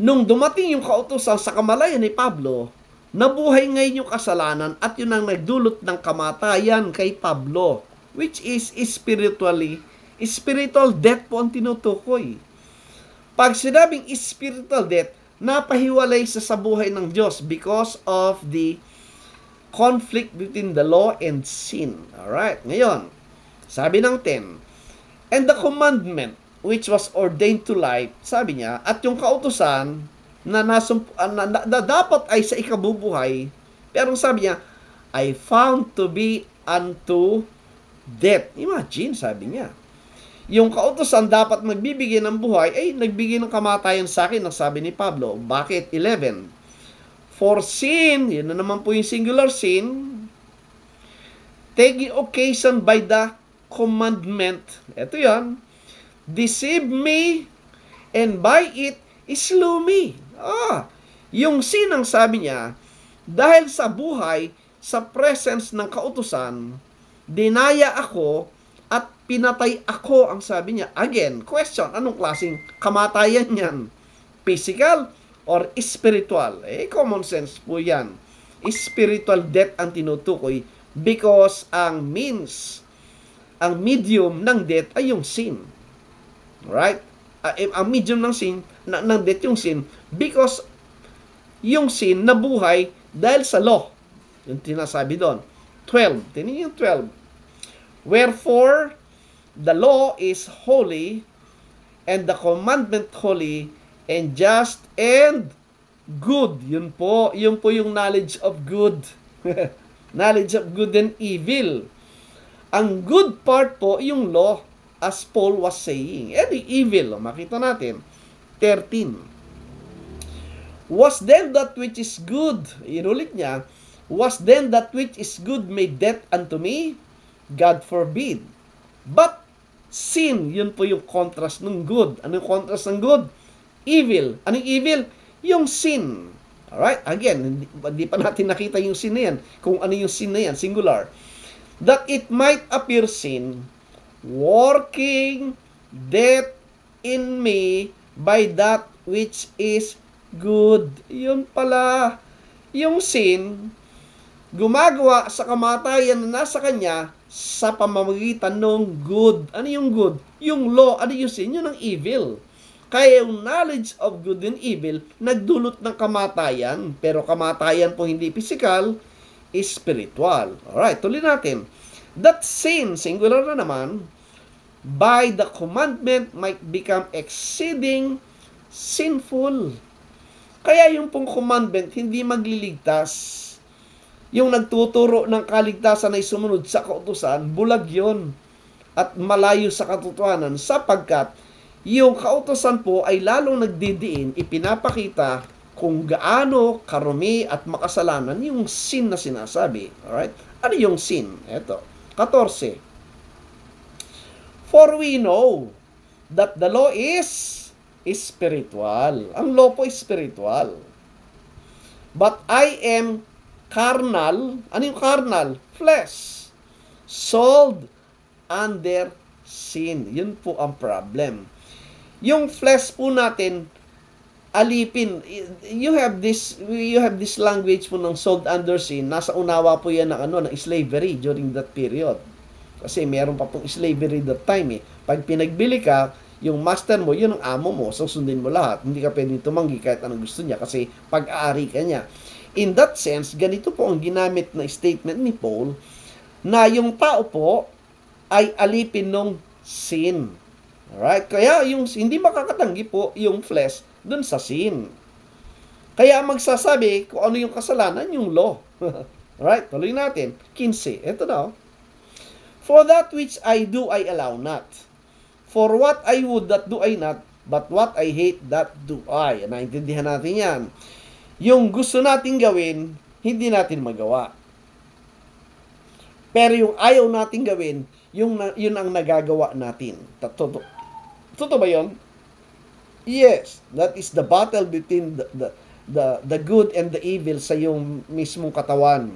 nung dumating yung kautusan sa kamalayan ni Pablo, nabuhay ngayon yung kasalanan at yun ang nagdulot ng kamatayan kay Pablo, which is spiritual death po ang tinutukoy. Pag sinabing spiritual death, napahiwalay sa buhay ng Diyos because of the conflict between the law and sin. Alright, ngayon, sabi ng 10, and the commandment which was ordained to life, sabi niya, at yung kautusan na dapat ay sa ikabubuhay, pero sabi niya, I found to be unto death. Imagine, sabi niya. Yung kautusan dapat magbibigay ng buhay, ay nagbigay ng kamatayan sa akin, ang sabi ni Pablo. Bakit? 11. For sin, yun na naman po yung singular sin, taking occasion by the commandment, ito yan, deceive me, and by it, slew me. Yung sin, ang sabi niya, dahil sa buhay, sa presence ng kautusan, dinaya ako, at pinatay ako, ang sabi niya. Again, question, anong klaseng kamatayan yan? Physical or spiritual? Common sense po yan. Spiritual death ang tinutukoy because ang medium ng death ay yung sin. Right? Ang medium ng sin, ng death yung sin, because yung sin nabuhay dahil sa law. Yung tinasabi doon. 12. Tingnan yung 12. Wherefore, the law is holy, and the commandment holy, and just, and good. Yun po yung knowledge of good. Knowledge of good and evil. Ang good part po, yung law, as Paul was saying. And the evil, makita natin. 13. Was then that which is good, inulit niya, was then that which is good made death unto me? God forbid. But sin, yun po yung contrast ng good. Ano yung contrast ng good? Evil. Anong evil? Yung sin. Alright? Again, hindi pa natin nakita yung sin na yan. Kung ano yung sin na yan, singular. That it might appear sin, working death in me by that which is good. Yun pala. Yung sin, gumagawa sa kamatayan na nasa kanya sa pamamagitan ng good. Ano yung good? Yung law. Ano yung sin? Yun ang evil. Kaya yung knowledge of good and evil nagdulot ng kamatayan. Pero kamatayan po hindi physical, spiritual. Alright, tuloy natin. That sin, singular na naman, by the commandment might become exceeding sinful. Kaya yung pong commandment hindi magliligtas. Yung nagtuturo ng kaligtasan ay sumunod sa kautusan, bulag yun. At malayo sa katotohanan sapagkat yung kautusan po ay lalong nagdidiin, ipinapakita kung gaano karumi at makasalanan yung sin na sinasabi. Alright? Ano yung sin? Ito. 14. For we know that the law is spiritual. Ang law po is spiritual. But I am carnal. Ano yung carnal? Flesh. Sold under sin. Yun po ang problem. Yung flesh po natin, alipin. You have this language po ng sold under sin. Nasa unawa po yan ng slavery during that period. Kasi meron pa pong slavery that time eh. Pag pinagbili ka, yung master mo, yun ang amo mo. So, sundin mo lahat. Hindi ka pwedeng tumanggi kahit anong gusto niya kasi pag-aari ka niya. In that sense, ganito po ang ginamit na statement ni Paul na yung tao po ay alipin ng sin. Alright? Kaya yung hindi makakatanggi po yung flesh dun sa sin. Kaya magsasabi kung ano yung kasalanan, yung law. Alright? Tuloy natin. 15. Ito na. For that which I do, I allow not. For what I would, that do I not. But what I hate, that do I. Naintindihan natin yan. Yung gusto nating gawin, hindi natin magawa. Pero yung ayaw nating gawin, yun ang nagagawa natin. Totoo ba yun? Yes, that is the battle between the good and the evil sa yung mismong katawan.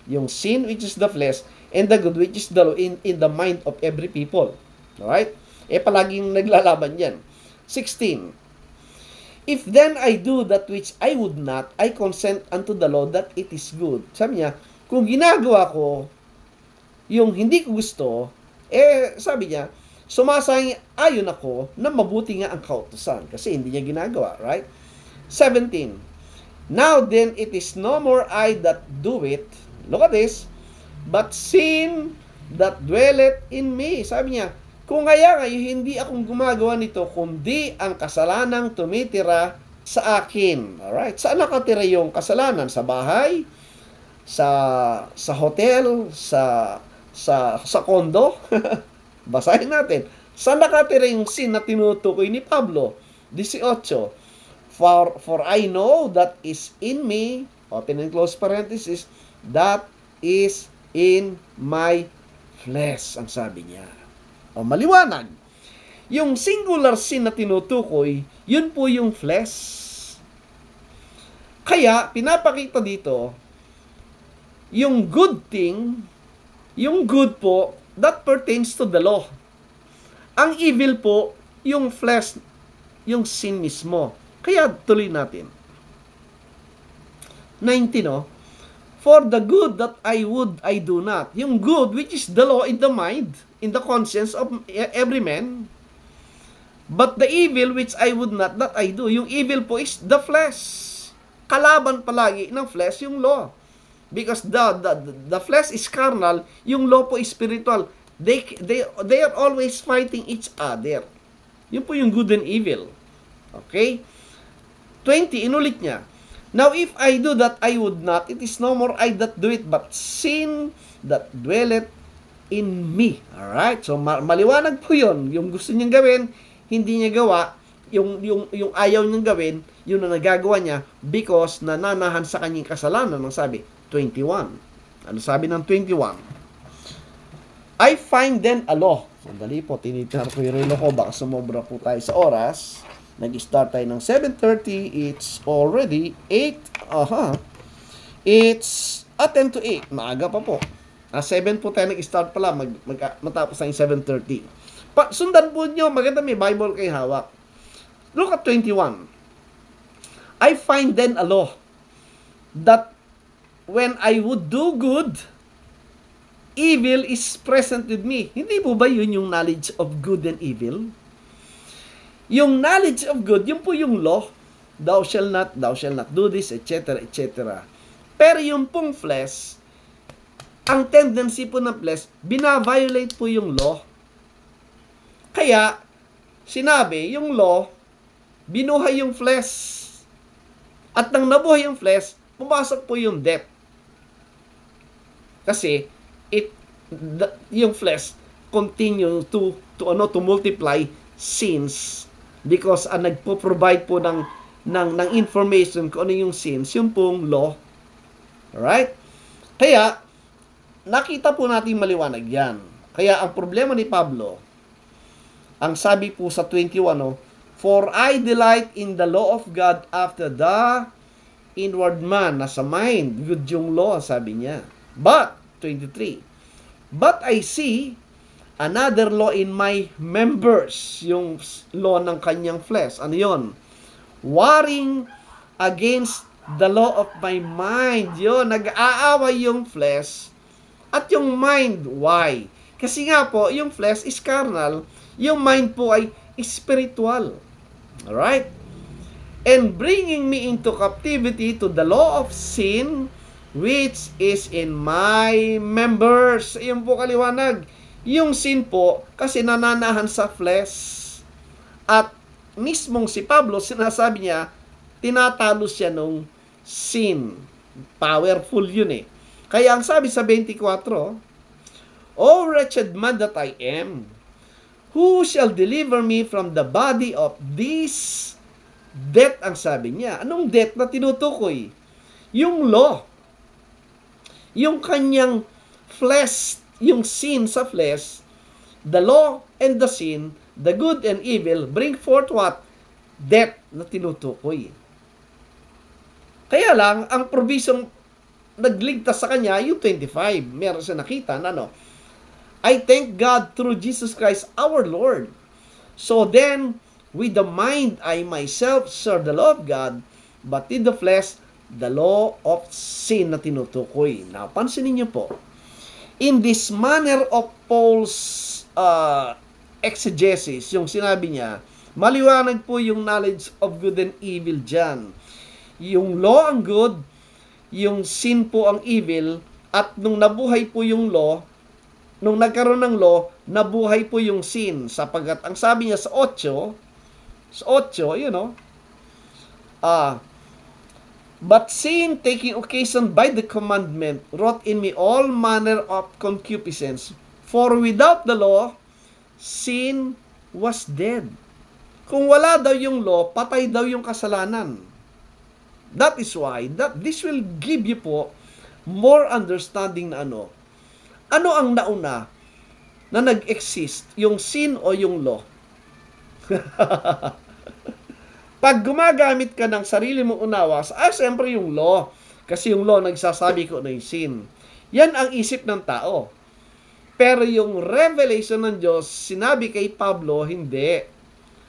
Yung sin, which is the flesh, and the good, which is the law, in the mind of every people. Alright? Palaging naglalaban yan. 16. If then I do that which I would not, I consent unto the law that it is good. Sabi niya, kung ginagawa ko yung hindi ko gusto, sabi niya, sumasang-ayon ako na mabuti nga ang kautusan kasi hindi niya ginagawa, right? 17. Now then, it is no more I that do it. Look at this. But sin that dwelleth in me. Sabi niya, kung kaya ngayon hindi akong gumagawa nito, kundi ang kasalanang tumitira sa akin. Alright? Saan nakatira yung kasalanan? Sa bahay? Sa hotel? Sa kondo? Basahin natin. Saan nakatira yung sin na tinutukoy ni Pablo? 18. For I know that is in me, open and close parenthesis, that is in my flesh, ang sabi niya. Maliwanag. Yung singular sin na tinutukoy, yun po yung flesh. Kaya, pinapakita dito, yung good thing, yung good po, that pertains to the law. Ang evil po, yung flesh, yung sin mismo. Kaya, tuloy natin. 19, no? For the good that I would, I do not. Yung good, which is the law in the mind, in the conscience of every man. But the evil, which I would not, that I do. Yung evil po is the flesh. Kalaban palagi ng flesh yung law. Because the flesh is carnal, yung law po is spiritual. They are always fighting each other. Yun po yung good and evil. Okay? 20, inulit niya. Now, if I do that I would not, it is no more I that do it, but sin that dwelleth in me. Alright? So, maliwanag po yun. Yung gusto niyang gawin, hindi niya gawa. Yung ayaw niyang gawin, yun na nagagawa niya because nananahan sa kanyang kasalanan. Ang sabi, 21. Ano sabi ng 21? I find then a law. Sandali po, tinitar ko yung relo ko. Baka sumobra po tayo sa oras. Nag-start tayo ng 7:30. It's already 8. It's 10 to 8. Maaga pa po. 7 po tayo nag-start pala. Matapos tayong 7:30. Sundan po nyo. Maganda may Bible kayo hawak. Look at 21. I find then a law that when I would do good, evil is present with me. Hindi po ba yun yung knowledge of good and evil? Yung knowledge of good, yun po yung law. Thou shall not do this, etc., etc. Pero yung pong flesh, ang tendency po ng flesh, binaviolate po yung law. Kaya, sinabi, yung law, binuhay yung flesh. At nang nabuhay yung flesh, pumasok po yung death. Kasi, yung flesh continue to multiply sins. Because nagpo-provide po ng information kung ano yung sins, yung pong law. Alright? Kaya, nakita po natin maliwanag yan. Kaya, ang problema ni Pablo, ang sabi po sa 21, for I delight in the law of God after the inward man. Nasa mind, good yung law, sabi niya. But, 23, but I see another law in my members, yung law ng kanyang flesh. Ano yun? Warring against the law of my mind. Yun, nag-aaway yung flesh at yung mind. Why? Kasi nga po, yung flesh is carnal, yung mind po ay spiritual. Alright? And bringing me into captivity to the law of sin, which is in my members. Yung po kaliwanag. Yung sin po, kasi nananahan sa flesh. At mismong si Pablo, sinasabi niya, tinatalo siya nung sin. Powerful yun eh. Kaya ang sabi sa 24, "O wretched man that I am, who shall deliver me from the body of this death?" Ang sabi niya. Anong death na tinutukoy? Yung law. Yung kanyang flesh, yung sin sa flesh, the law and the sin, the good and evil, bring forth what? Death na tinutukoy. Kaya lang, ang provision nagligtas sa kanya, yung 25. Meron siya nakita na "I thank God through Jesus Christ our Lord. So then, with the mind I myself serve the law of God, but in the flesh, the law of sin" na tinutukoy. Napansin niyo po, in this manner of Paul's exegesis, yung sinabi niya, maliwanag po yung knowledge of good and evil dyan. Yung law ang good, yung sin po ang evil, at nung nabuhay po yung law, nung nagkaroon ng law, nabuhay po yung sin. Sapagat ang sabi niya sa 8, "But sin, taking occasion by the commandment, wrought in me all manner of concupiscence. For without the law, sin was dead." Kung wala daw yung law, patay daw yung kasalanan. That is why, this will give you po more understanding na ano ang nauna na nag-exist, yung sin o yung law. Pag gumagamit ka ng sarili mong unawa, siyempre yung law. Kasi yung law nagsasabi ko na yung sin. Yan ang isip ng tao. Pero yung revelation ng Diyos, sinabi kay Pablo, hindi.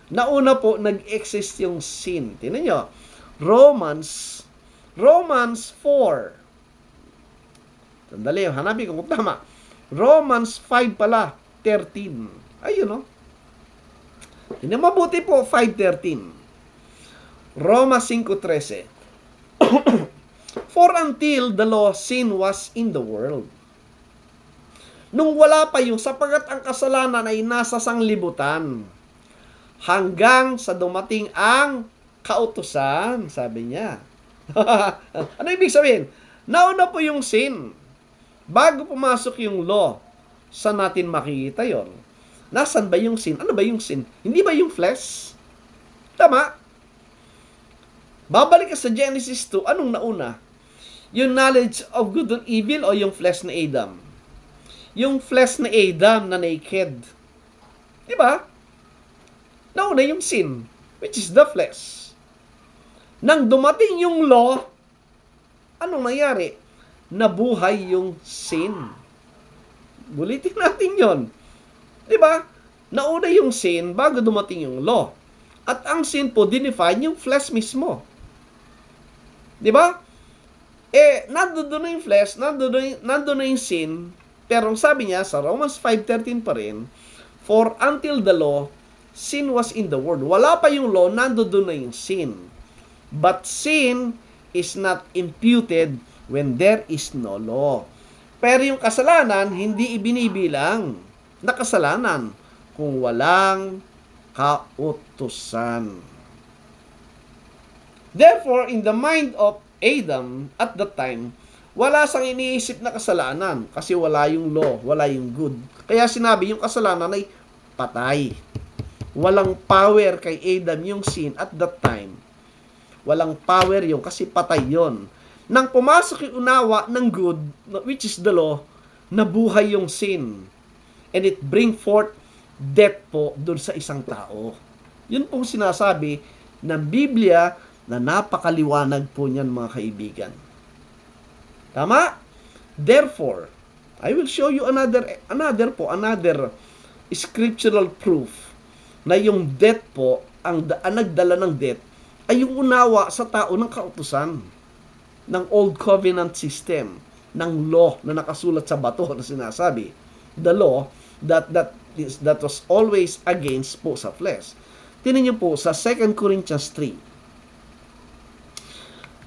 Nauna po, nag-exist yung sin. Tingnan nyo, Romans 4. Sandali, hanapin ko kung tama. Romans 5 pala, 13. Ayun, Hindi mabuti po, 5:13. Romans 5:13. "For until the law, sin was in the world." Nung wala pa yung, sapagat ang kasalanan ay nasa sanglibutan, hanggang sa dumating ang kautusan, sabi niya. Ano ibig sabihin? Nauna po yung sin. Bago pumasok yung law, saan natin makikita yon? Nasaan ba yung sin? Ano ba yung sin? Hindi ba yung flesh? Tama? Babalik ka sa Genesis 2, anong nauna? Yung knowledge of good and evil o yung flesh na Adam? Yung flesh na Adam na naked. Diba? Nauna yung sin, which is the flesh. Nang dumating yung law, anong nangyari? Nabuhay yung sin. Bulitin natin yon. Diba? Nauna yung sin bago dumating yung law. At ang sin po, dinefine yung flesh mismo. Diba? Nandoon na yung flesh, nandoon na yung sin, pero sabi niya sa Romans 5:13 pa rin, "For until the law, sin was in the world." Wala pa yung law, nandoon na yung sin. But sin is not imputed when there is no law. Pero yung kasalanan, hindi ibinibilang na kasalanan kung walang kautusan. Therefore, in the mind of Adam at that time, wala sang iniisip na kasalanan kasi wala yung law, wala yung good. Kaya sinabi yung kasalanan ay patay. Walang power kay Adam yung sin at that time. Walang power yung kasi patay yon. Nang pumasok yung unawa ng good, which is the law, nabuhay yung sin. And it bring forth death po doon sa isang tao. Yun pong sinasabi ng Biblia na napakaliwanag po niyan, mga kaibigan. Tama? Therefore, I will show you another scriptural proof na yung death po, ang nagdala ng death, ay yung unawa sa tao ng kautusan ng Old Covenant system, ng law na nakasulat sa bato na sinasabi. The law that was always against po sa flesh. Tingnan niyo po sa 2 Corinthians 3.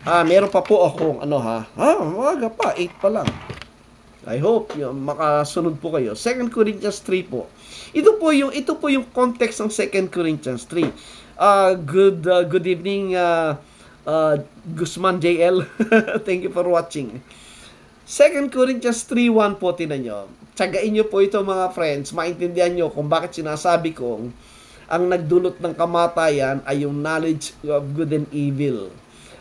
Meron pa po akong maaga pa, 8 pa lang. I hope makasunod po kayo. 2 Corinthians 3 po. Ito po yung context ng 2 Corinthians 3. Good evening Guzman JL. Thank you for watching. 2 Corinthians 3:1 po, tinan nyo. Tsagain nyo po ito mga friends. Maintindihan nyo kung bakit sinasabi kong ang nagdulot ng kamatayan ay yung knowledge of good and evil.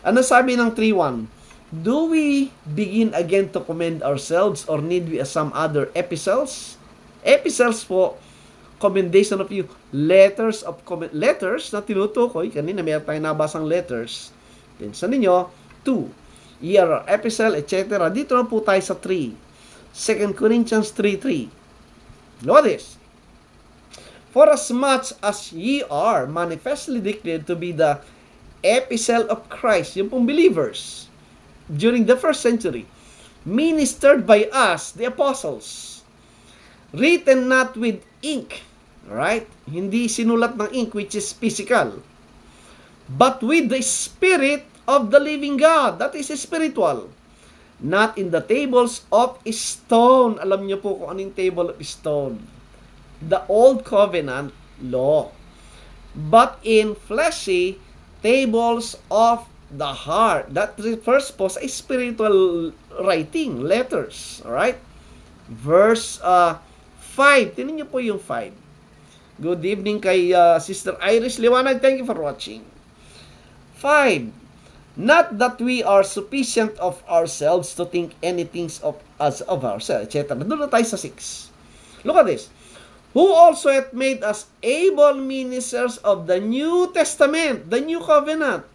Ano sabi ng 3:1? Do we begin again to commend ourselves or need we some other epistles? Epistles po, commendation of you. Letters na tinutukoy. Kanina meron tayong nabasang letters. Pinsan ninyo, 2. Year, epistle, etc. Dito na po tayo sa 3. 2 Corinthians 3:3. Look at this. For as much as ye are manifestly declared to be the epistle of Christ, yung pong believers, during the first century, ministered by us, the apostles, written not with ink, right? Hindi sinulat ng ink, which is physical, but with the Spirit of the living God, that is spiritual, not in the tables of stone. Alam niyo po kung anong table of stone. The old covenant law, but in fleshy tables of the heart. That refers po sa spiritual writing, letters. Alright? Verse 5. Tingnan niyo po yung 5. Good evening kay Sister Iris Liwanag. Thank you for watching. 5. Not that we are sufficient of ourselves to think anything of us of ourselves, etc. Doon na tayo sa 6. Look at this. Who also hath made us able ministers of the New Testament, the New Covenant,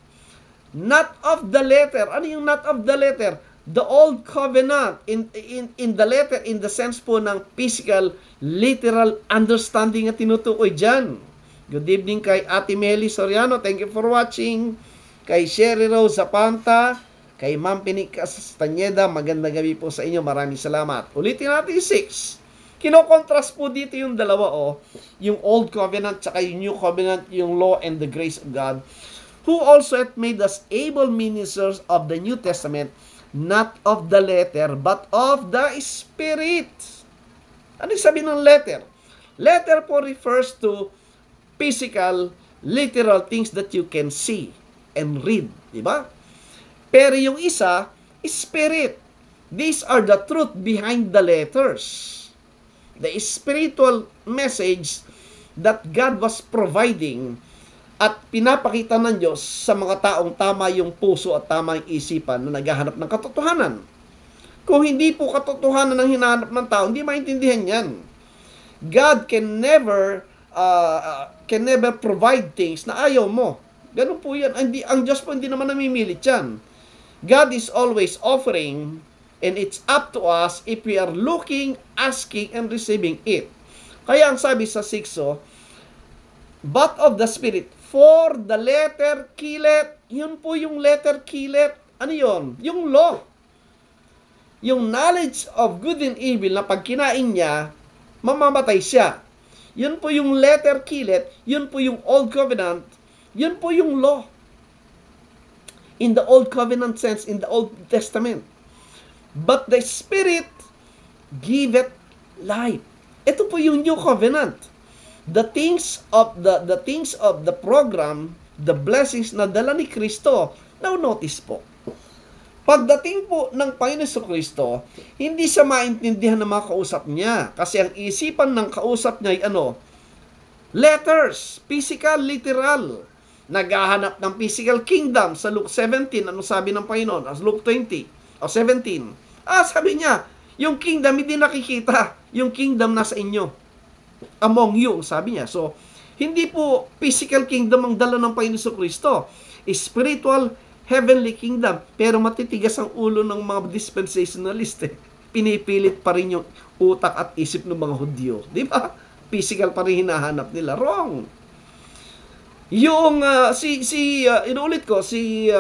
not of the letter. Ano yung not of the letter? The old covenant. In the letter, in the sense po ng physical, literal understanding na tinutukoy dyan. Good evening kay Ate Meli Soriano. Thank you for watching. Kay Sherry Rose Zapanta. Kay Ma'am Pinica Stanyeda. Magandang gabi po sa inyo. Maraming salamat. Ulitin natin yung 6. Kino-contrast po dito yung dalawa, yung old covenant tsaka yung new covenant, yung law and the grace of God. Who also hath made us able ministers of the New Testament, not of the letter, but of the Spirit. Ano yung sabi ng letter? Letter po refers to physical, literal things that you can see and read. Diba? Pero yung isa, Spirit. These are the truth behind the letters. The spiritual message that God was providing at pinapakita ng Diyos sa mga taong tama yung puso at tama yung isipan na naghahanap ng katotohanan. Kung hindi po katotohanan ang hinahanap ng tao, hindi maintindihan yan. God can never provide things na ayaw mo. Ganun po yan. Ang Diyos po hindi naman namimilit yan. God is always offering, and it's up to us if we are looking, asking, and receiving it. Kaya ang sabi sa 6, but of the Spirit, for the letter killet. Yun po yung letter killet. Ano yun? Yung law. Yung knowledge of good and evil na pag kinain niya, mamamatay siya. Yun po yung letter killet. Yun po yung old covenant. Yun po yung law. In the old covenant sense, in the Old Testament. But the Spirit giveth life. Ito po yung new covenant. The things of the program, the blessings na dala ni Kristo. Now notice po. Pagdating po ng Panginoon Kristo, hindi siya maintindihan ng mga kausap niya. Kasi ang isipan ng kausap niya ay letters, physical, literal. Naghahanap ng physical kingdom sa Luke 17. Ano sabi ng Panginoon? As Luke 20 o 17. Sabi niya, yung kingdom hindi nakikita. Yung kingdom nasa inyo. Among you, sabi niya. So, hindi po physical kingdom ang dala ng Panginoon Kristo. Spiritual, heavenly kingdom. Pero matitigas ang ulo ng mga dispensationalist. Pinipilit pa rin yung utak at isip ng mga Hudyo. Di ba? Physical pa rin hinahanap nila. Wrong. Yung, inuulit ko, si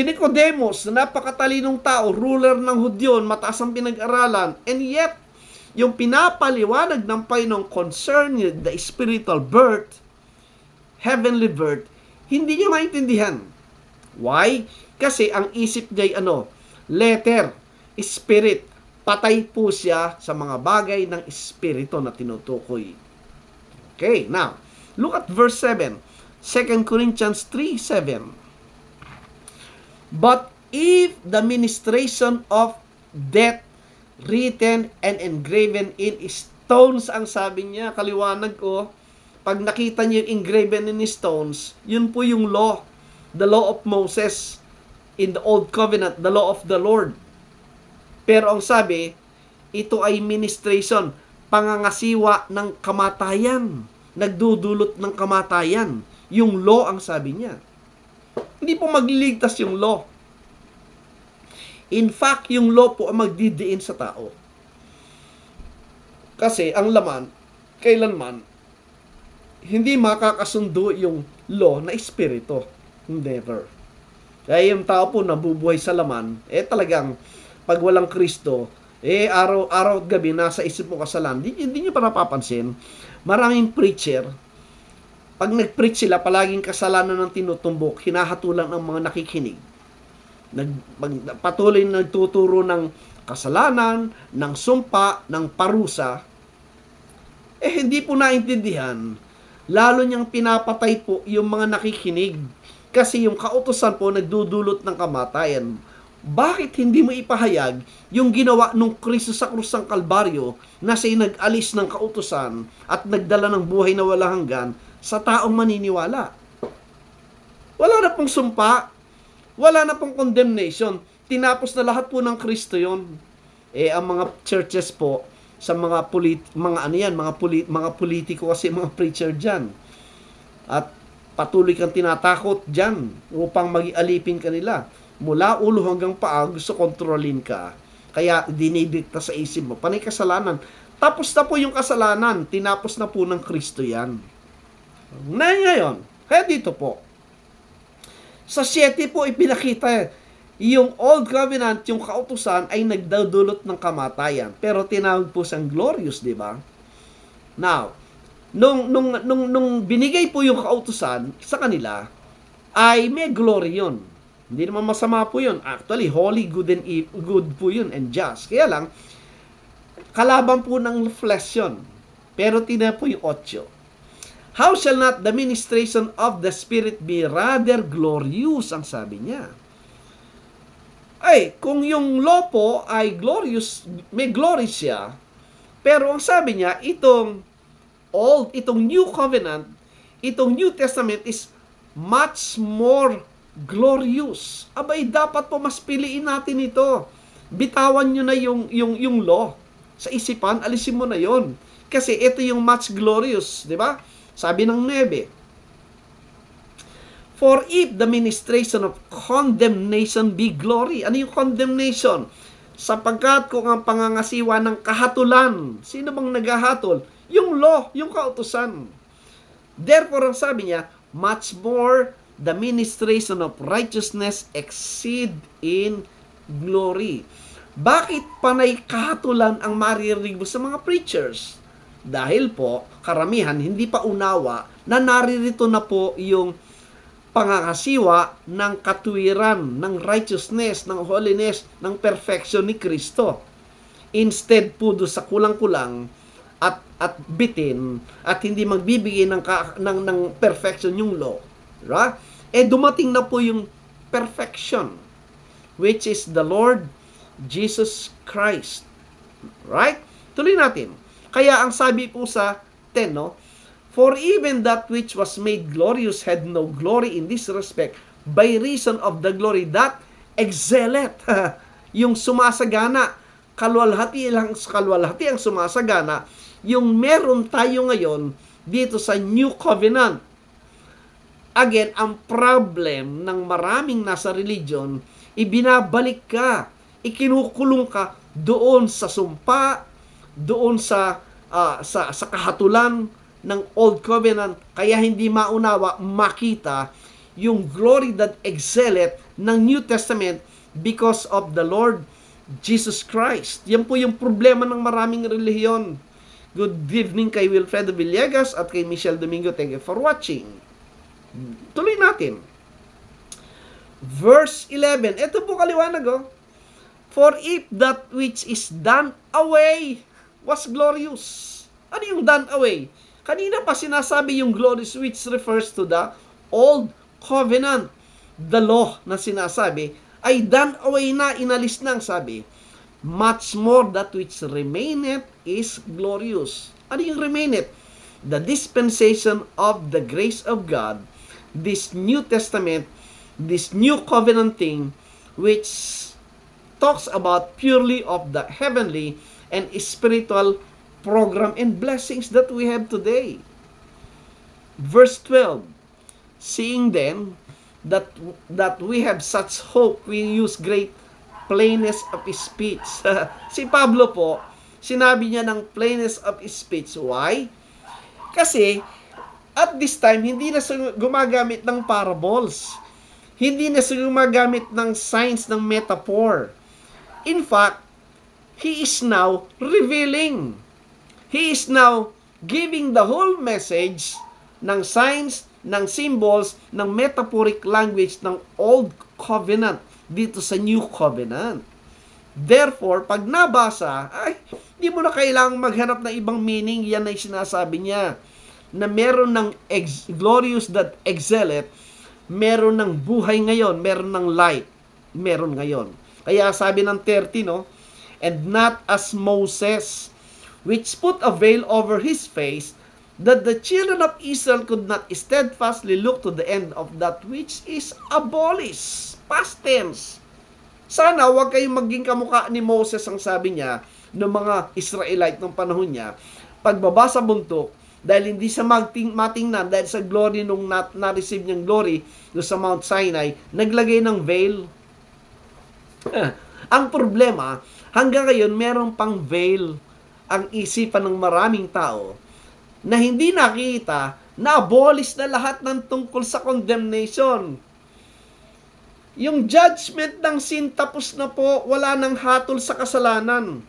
Nicodemus, na napakatalinong tao, ruler ng Hudyo, mataas ang pinag-aralan, and yet, yung pinapaliwanag ng Panginoon concerning the spiritual birth, heavenly birth, hindi niya maintindihan. Why? Kasi ang isip niya ay letter, spirit, patay po siya sa mga bagay ng espiritu na tinutukoy. Okay, now, look at verse 7. 2 Corinthians 3:7. But if the ministration of death written and engraven in stones, ang sabi niya, kaliwanag ko, pag nakita niyo yung engraven in stones, yun po yung law, the law of Moses in the Old Covenant, the law of the Lord. Pero ang sabi, ito ay ministration, pangangasiwa ng kamatayan, nagdudulot ng kamatayan. Yung law ang sabi niya. Hindi po magliligtas yung law. In fact, yung law po ang magdidiin sa tao. Kasi ang laman, kailanman, hindi makakasundo yung law na espiritu. Never. Kaya yung tao po nabubuhay sa laman, talagang pag walang Kristo, araw-araw at gabi nasa isip mo kasalanan. Hindi nyo pa napapansin. Maraming preacher, pag nag-preach sila, palaging kasalanan ng tinutumbok, hinahatulan ng mga nakikinig. Patuloy na nagtuturo ng kasalanan, ng sumpa, ng parusa. Hindi po naintindihan. Lalo niyang pinapatay po yung mga nakikinig. Kasi yung kautusan po nagdudulot ng kamatayan. Bakit hindi mo ipahayag yung ginawa nung Kristo sa krus ng Kalbaryo na siya'y nag-alis ng kautusan at nagdala ng buhay na walang hanggan sa taong maniniwala? Wala na pong sumpa, wala na pong condemnation. Tinapos na lahat po ng Kristo yon. Ang mga churches po, sa mga mga politiko kasi mga preacher dyan. At patuloy kang tinatakot dyan upang mag-alipin ka nila. Mula ulo hanggang paa, gusto kontrolin ka. Kaya dinidikta sa isip mo, panay kasalanan. Tapos na po yung kasalanan, tinapos na po ng Kristo yan. Ngayon, kaya dito po, sa 7 po ipinakita, yung Old Covenant, yung kautusan ay nagdudulot ng kamatayan. Pero tinawag po siyang glorious, di ba? Now, nung binigay po yung kautusan sa kanila, ay may glory yun. Hindi naman masama po yun. Actually, holy, good, and good po yun, and just. Kaya lang, kalaban po ng flesh yun. Pero tina po yung 8. How shall not the ministration of the Spirit be rather glorious? Ang sabi niya. Kung yung law po ay glorious, may glory siya, pero ang sabi niya, itong New Covenant, itong New Testament is much more glorious. Dapat po mas piliin natin ito. Bitawan nyo na yung law sa isipan, alisin mo na yon. Kasi ito yung much glorious, di ba? Sabi ng 9. For if the ministration of condemnation be glory. Ano yung condemnation? Sapagkat kung ang pangangasiwa ng kahatulan, sino bang naghahatol? Yung law, yung kautusan. Therefore, ang sabi niya, much more the ministration of righteousness exceed in glory. Bakit panay kahatulan ang maririnig mo sa mga preachers? Dahil po, karamihan hindi pa unawa na naririto na po yung pangangasiwa ng katuwiran, ng righteousness, ng holiness, ng perfection ni Kristo. Instead po do sa kulang-kulang at bitin at hindi magbibigay ng perfection yung law. Right? Dumating na po yung perfection, which is the Lord Jesus Christ. Right? Tuloy natin. Kaya ang sabi po sa 10, no? For even that which was made glorious had no glory in this respect, by reason of the glory that excelleth. Yung sumasagana, kalwalhati ang sumasagana, yung meron tayo ngayon dito sa New Covenant. Again, ang problem ng maraming nasa religion, ibinabalik ka, ikinukulong ka doon sa sumpa, doon sa kahatulan ng Old Covenant, kaya hindi maunawa, makita yung glory that excelleth ng New Testament because of the Lord Jesus Christ. Yan po yung problema ng maraming relihiyon. Good evening kay Wilfredo Villegas at kay Michelle Domingo. Thank you for watching. Tuloy natin. Verse 11. Ito po kaliwanag, For if that which is done away was glorious. Ano yung done away? Kanina pa sinasabi yung glorious, which refers to the old covenant. The law na sinasabi ay done away na, inalis na ang sabi. Much more that which remaineth is glorious. Ano yung remaineth? The dispensation of the grace of God, this New Testament, this new covenant thing, which talks about purely of the heavenly and spiritual program and blessings that we have today. Verse 12, seeing then that we have such hope, we use great plainness of speech. Si Pablo po, sinabi niya ng plainness of speech. Why? Kasi, at this time, hindi na siya gumagamit ng parables. Hindi na siya gumagamit ng signs, ng metaphor. In fact, he is now revealing. He is now giving the whole message ng signs, ng symbols, ng metaphoric language ng Old Covenant dito sa New Covenant. Therefore, pag nabasa, ay, hindi mo na kailangang maghanap ng ibang meaning. Yan ay sinasabi niya na meron ng glorious that excelleth, meron ng buhay ngayon, meron ng light, meron ngayon. Kaya sabi ng 30, no? And not as Moses, which put a veil over his face, that the children of Israel could not steadfastly look to the end of that which is abolished. Past tense. Sana huwag kayong maging kamukha ni Moses, ang sabi niya, ng mga Israelite ng panahon niya, pagbaba sa bundok, dahil hindi siya matingnan, dahil sa glory nung na-receive niyang glory doon sa Mount Sinai, naglagay ng veil. Ang problema, hanggang ngayon, merong pang veil ang isipan ng maraming tao na hindi nakita na abolish na lahat ng tungkol sa condemnation. Yung judgment ng sin tapos na po, wala nang hatol sa kasalanan.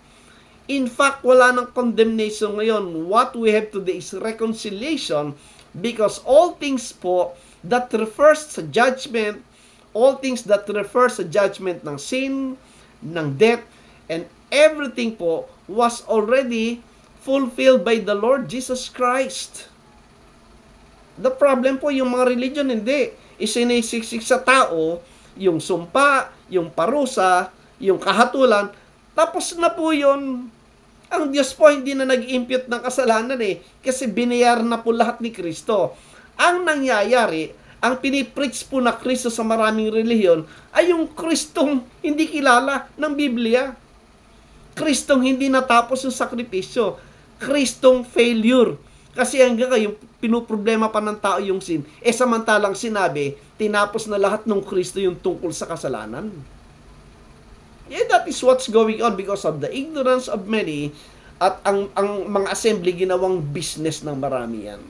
In fact, wala nang condemnation ngayon. What we have today is reconciliation, because all things po that refers sa judgment, all things that refers sa judgment ng sin, ng death, and everything po was already fulfilled by the Lord Jesus Christ. The problem po, yung mga religion hindi. Isinisiksik sa tao, yung sumpa, yung parusa, yung kahatulan, tapos na po yun. Ang Diyos po hindi na nag-impute ng kasalanan kasi binayar na po lahat ni Kristo. Ang nangyayari, ang pinipreach po na Kristo sa maraming relihiyon ay yung Kristong hindi kilala ng Biblia. Kristong hindi natapos yung sakripisyo. Kristong failure. Kasi hanggang ngayon, pinuproblema pa ng tao yung sin. Samantalang sinabi, tinapos na lahat ng Kristo yung tungkol sa kasalanan. Yeah, that is what's going on because of the ignorance of many, at ang mga assembly ginawang business ng marami yan.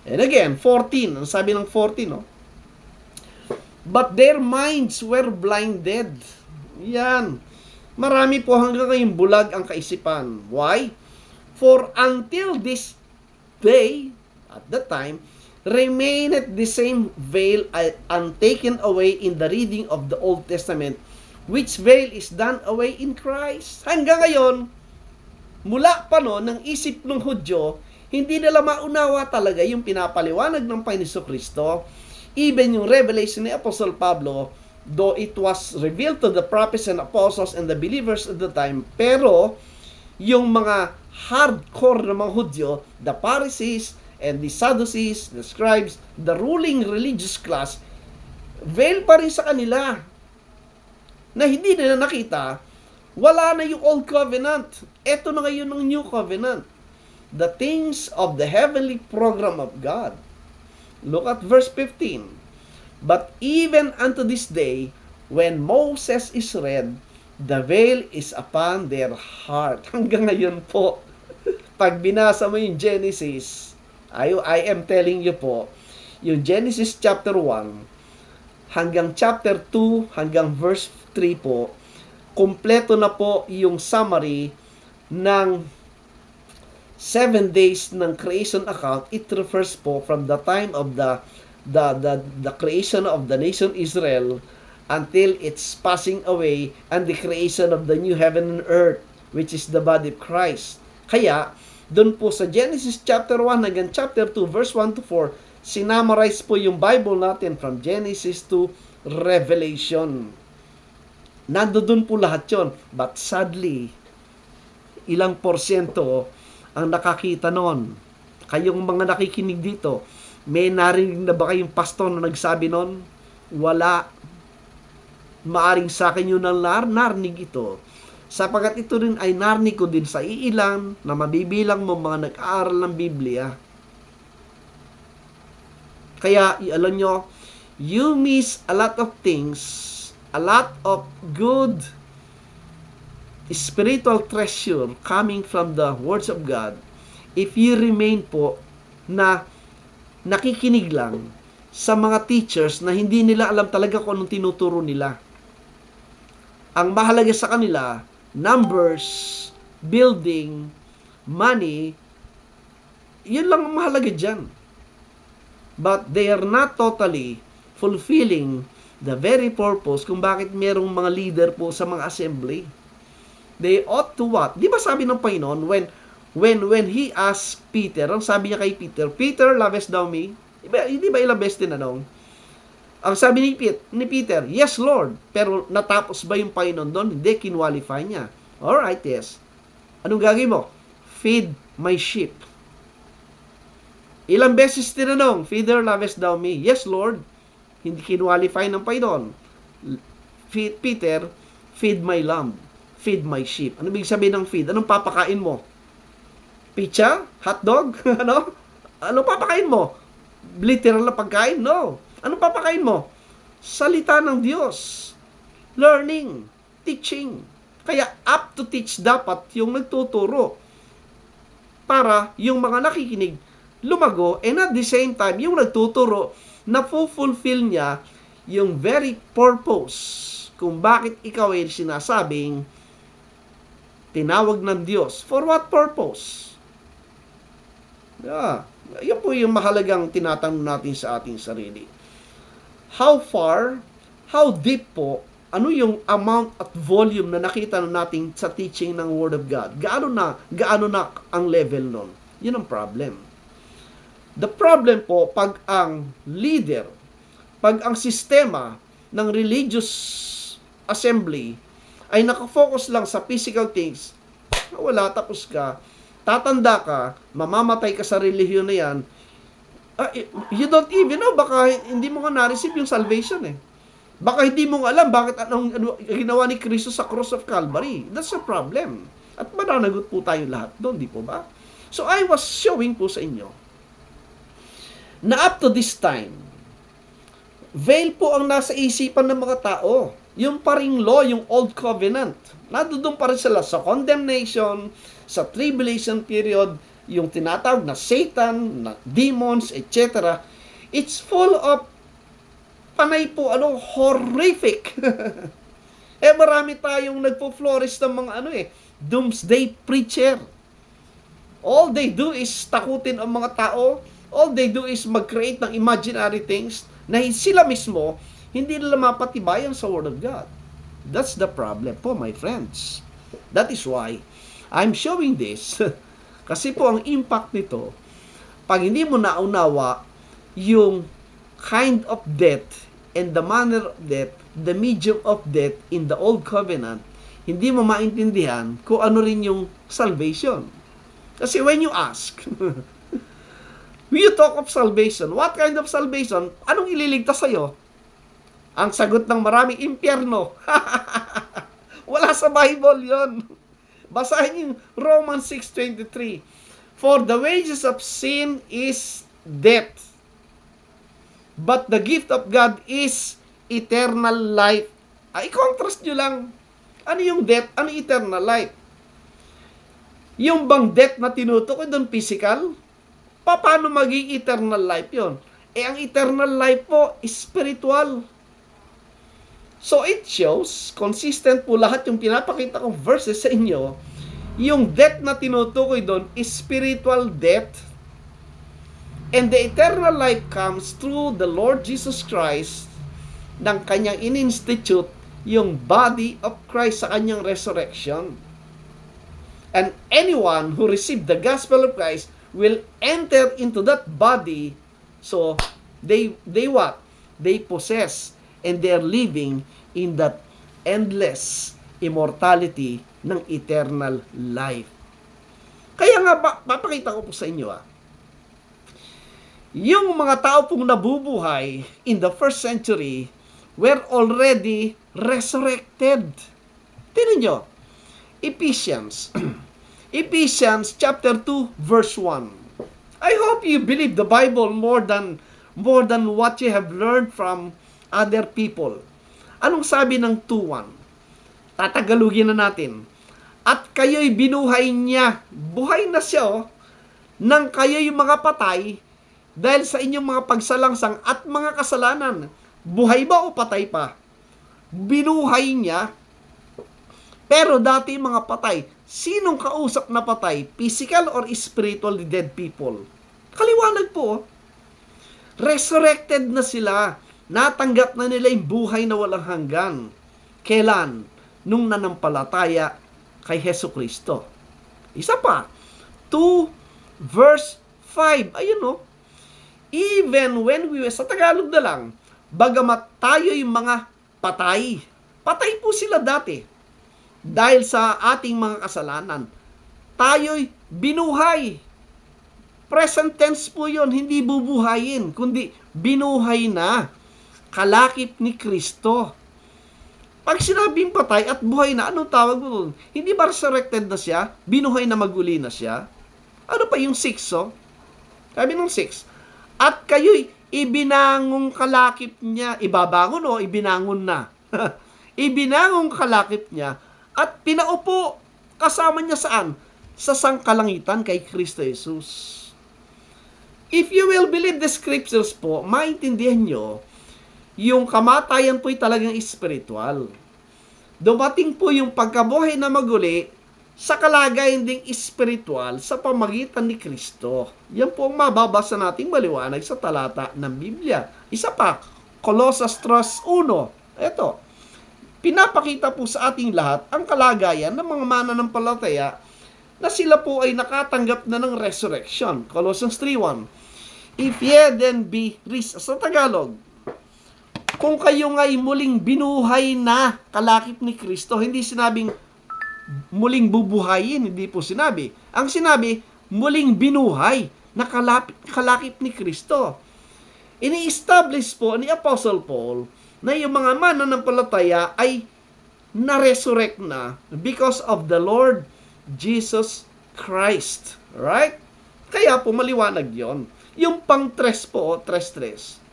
And again, 14. Ang sabi ng 14, no? But their minds were blinded. Yan. Marami po hanggang ngayon bulag ang kaisipan. Why? For until this day, at that time, remaineth the same veil untaken away in the reading of the Old Testament, which veil is done away in Christ. Hanggang ngayon, mula pa no, ng isip ng Hudyo, hindi nila maunawa talaga yung pinapaliwanag ng Panginoon Kristo. Even yung revelation ni Apostle Pablo, though it was revealed to the prophets and apostles and the believers at the time, pero yung mga hardcore na mga Hudyo, the Pharisees and the Sadducees, the scribes, the ruling religious class, veil pa rin sa kanila na hindi nila nakita. Wala na yung Old Covenant. Ito na ngayon ng New Covenant. The things of the heavenly program of God. Look at verse 15. But even unto this day, when Moses is read, the veil is upon their heart. Hanggang ngayon po, pag binasa mo yung Genesis, I am telling you po, yung Genesis chapter 1, hanggang chapter 2, hanggang verse 3 po, kompleto na po yung summary ng 7 days ng creation account. It refers po from the time of the creation of the nation Israel until it's passing away and the creation of the new heaven and earth, which is the body of Christ. Kaya, doon po sa Genesis chapter 1 hanggang chapter 2, verse 1 to 4, sinamarize po yung Bible natin from Genesis to Revelation. Nandoon po lahat yon. But sadly, ilang porsyento ang nakakita noon? Kayong mga nakikinig dito, may narinig na ba kayong pastor na nagsabi noon? Wala. Maaring sa akin yun ang narinig ito. Sapagat ito rin ay narinig ko din sa iilan na mabibilang mo mga nag-aaral ng Biblia. Kaya, alam nyo, you miss a lot of things, a lot of good spiritual treasure coming from the words of God if you remain po na nakikinig lang sa mga teachers na hindi nila alam talaga kung anong tinuturo nila. Ang mahalaga sa kanila, numbers, building, money, yun lang ang mahalaga dyan. But they are not totally fulfilling the very purpose kung bakit merong mga leader po sa mga assembly. They ought to what? Di ba sabi ng Panginoon, when he asked Peter, ang sabi niya kay Peter, Peter, lovest thou me? Hindi ba ilang beses tinanong? Ang sabi ni Peter, yes Lord. Pero natapos ba yung Panginoon doon? Hindi, kinwalify niya. Alright, yes. Anong gagawin mo? Feed my sheep. Ilang beses tinanong, Peter, lovest thou me? Yes Lord. Hindi kinwalify ng Panginoon. Peter, feed my lamb. Feed my sheep. Ano ibig sabihin ng feed? Anong papakain mo? Pizza? Hotdog? Ano? Anong papakain mo? Literal na pagkain? No. Anong papakain mo? Salita ng Diyos. Learning. Teaching. Kaya up to teach dapat yung nagtuturo. Para yung mga nakikinig lumago, and at the same time, yung nagtuturo na fulfill niya yung very purpose kung bakit ikaw ay sinasabing tinawag ng Diyos. For what purpose? Yan po yung mahalagang tinatanong natin sa ating sarili. How far, how deep po, ano yung amount at volume na nakita natin sa teaching ng Word of God? Gaano na ang level nun? Yun ang problem. The problem po, pag ang leader, pag ang sistema ng religious assembly ay nakafocus lang sa physical things, wala, tapos ka, tatanda ka, mamamatay ka sa relihiyon na yan, you don't even know, baka hindi mo nga na-receive yung salvation eh. Baka hindi mo nga alam bakit anong ginawa ni Kristo sa cross of Calvary. That's a problem. At mananagot po tayo lahat doon, di po ba? So I was showing po sa inyo na up to this time, veil po ang nasa isipan ng mga tao. Yung paring law, yung old covenant. Nandoon pa rin sila sa condemnation, sa tribulation period, yung tinatawag na Satan, na demons, etc. It's full of panay po, horrific. Marami tayong nagpo-flourish ng mga doomsday preacher. All they do is takutin ang mga tao. All they do is mag-create ng imaginary things na sila mismo hindi nila mapatibayan sa Word of God. That's the problem po, my friends. That is why I'm showing this. Kasi po ang impact nito, pag hindi mo naunawa yung kind of death and the manner of death, the medium of death in the Old Covenant, hindi mo maintindihan kung ano rin yung salvation. Kasi when you ask, when you talk of salvation, what kind of salvation? Anong ililigtas sa'yo? Ang sagot ng maraming, impyerno. Wala sa Bible yon. Basahin yung Romans 6:23. For the wages of sin is death, but the gift of God is eternal life. I-contrast nyo lang. Ano yung death? Ano eternal life? Yung bang death na tinutukoy doon physical? Paano maging eternal life yon? Ang eternal life po is spiritual. So it shows, consistent po lahat yung pinapakita kong verses sa inyo, yung death na tinutukoy doon is spiritual death. And the eternal life comes through the Lord Jesus Christ ng kanyang in-institute yung body of Christ sa kanyang resurrection. And anyone who received the gospel of Christ will enter into that body. So, they what? They possess and they're living in that endless immortality ng eternal life. Kaya nga, papakita ko po sa inyo, yung mga tao pong nabubuhay in the first century were already resurrected. Tingnan nyo, Ephesians Ephesians chapter 2 verse 1. I hope you believe the Bible more than what you have learned from other people. Anong sabi ng 2:1? Tatagalugin na natin. At kayo'y binuhay niya. Buhay na siya, nang kayo'y mga patay dahil sa inyong mga pagsalangsang at mga kasalanan. Buhay ba o patay pa? Binuhay niya. Pero dati mga patay. Sinong kausap na patay? Physical or spiritually dead people? Kaliwanag po. Resurrected na sila. Natanggap na nila yung buhay na walang hanggan. Kailan? Nung nanampalataya kay Hesus Kristo. Isa pa. 2 verse 5. Ayun Even when we were, sa Tagalog na lang, bagamat tayo'y mga patay. Patay po sila dati. Dahil sa ating mga kasalanan. Tayo'y binuhay. Present tense po yun, hindi bubuhayin, kundi binuhay na. Kalakip ni Kristo. Pag sinabing patay at buhay na, anong tawag mo? Hindi ba resurrected na siya? Binuhay na maguli na siya? Ano pa yung 6, Sabi ng 6, at kayo'y ibinangong kalakip niya. Ibabangon ibinangon na. Ibinangong kalakip niya at pinaupo kasama niya saan? Sa sangkalangitan kay Kristo Jesus. If you will believe the scriptures po, maintindihan nyo, yung kamatayan po'y talagang spiritual. Dumating po yung pagkabuhay na maguli sa kalagayan ding spiritual sa pamagitan ni Kristo. Yan po ang mababasa nating maliwanag sa talata ng Biblia. Isa pa, Colossus 3:1. Ito, pinapakita po sa ating lahat ang kalagayan ng mga mananampalataya na sila po ay nakatanggap na ng resurrection. Colossians 3:1. If ye then be risen, sa Tagalog, kung kayo nga'y muling binuhay na kalakip ni Kristo, hindi sinabing muling bubuhayin, hindi po sinabi. Ang sinabi, muling binuhay na kalakip ni Kristo. Ini-establish po ni Apostle Paul na yung mga mananampalataya ay na-resurrect na because of the Lord Jesus Christ. Right? Kaya po maliwanag yon. Yung pang 3 po, 3:3.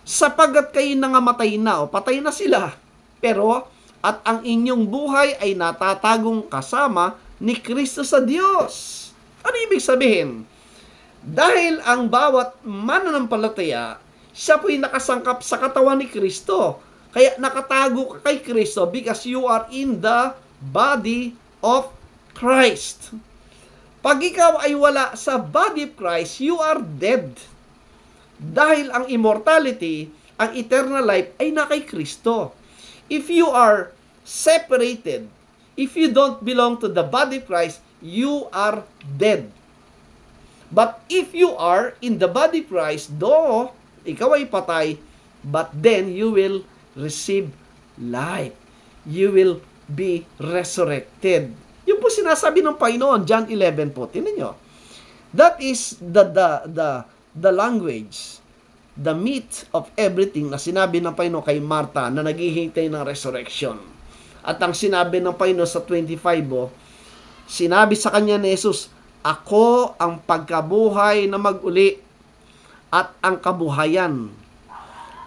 Sapagat kayo nangamatay na, patay na sila. Pero, at ang inyong buhay ay natatagong kasama ni Kristo sa Diyos. Ano ibig sabihin? Dahil ang bawat mananampalataya, siya po'y nakasangkap sa katawan ni Kristo. Kaya nakatago ka kay Kristo because you are in the body of Christ. Pag ikaw ay wala sa body of Christ, you are dead. Dahil ang immortality, ang eternal life ay na kay Kristo. If you are separated, if you don't belong to the body of Christ, you are dead. But if you are in the body of Christ, though ikaw ay patay, but then you will receive life. You will be resurrected. Yung po sinasabi ng Panginoon, John 11 po. Tingnan nyo. That is the language, the meat of everything na sinabi ng Panginoon kay Martha na naghihintay ng resurrection. At ang sinabi ng Panginoon sa 25, sinabi sa kanya ni Jesus, ako ang pagkabuhay na maguli at ang kabuhayan.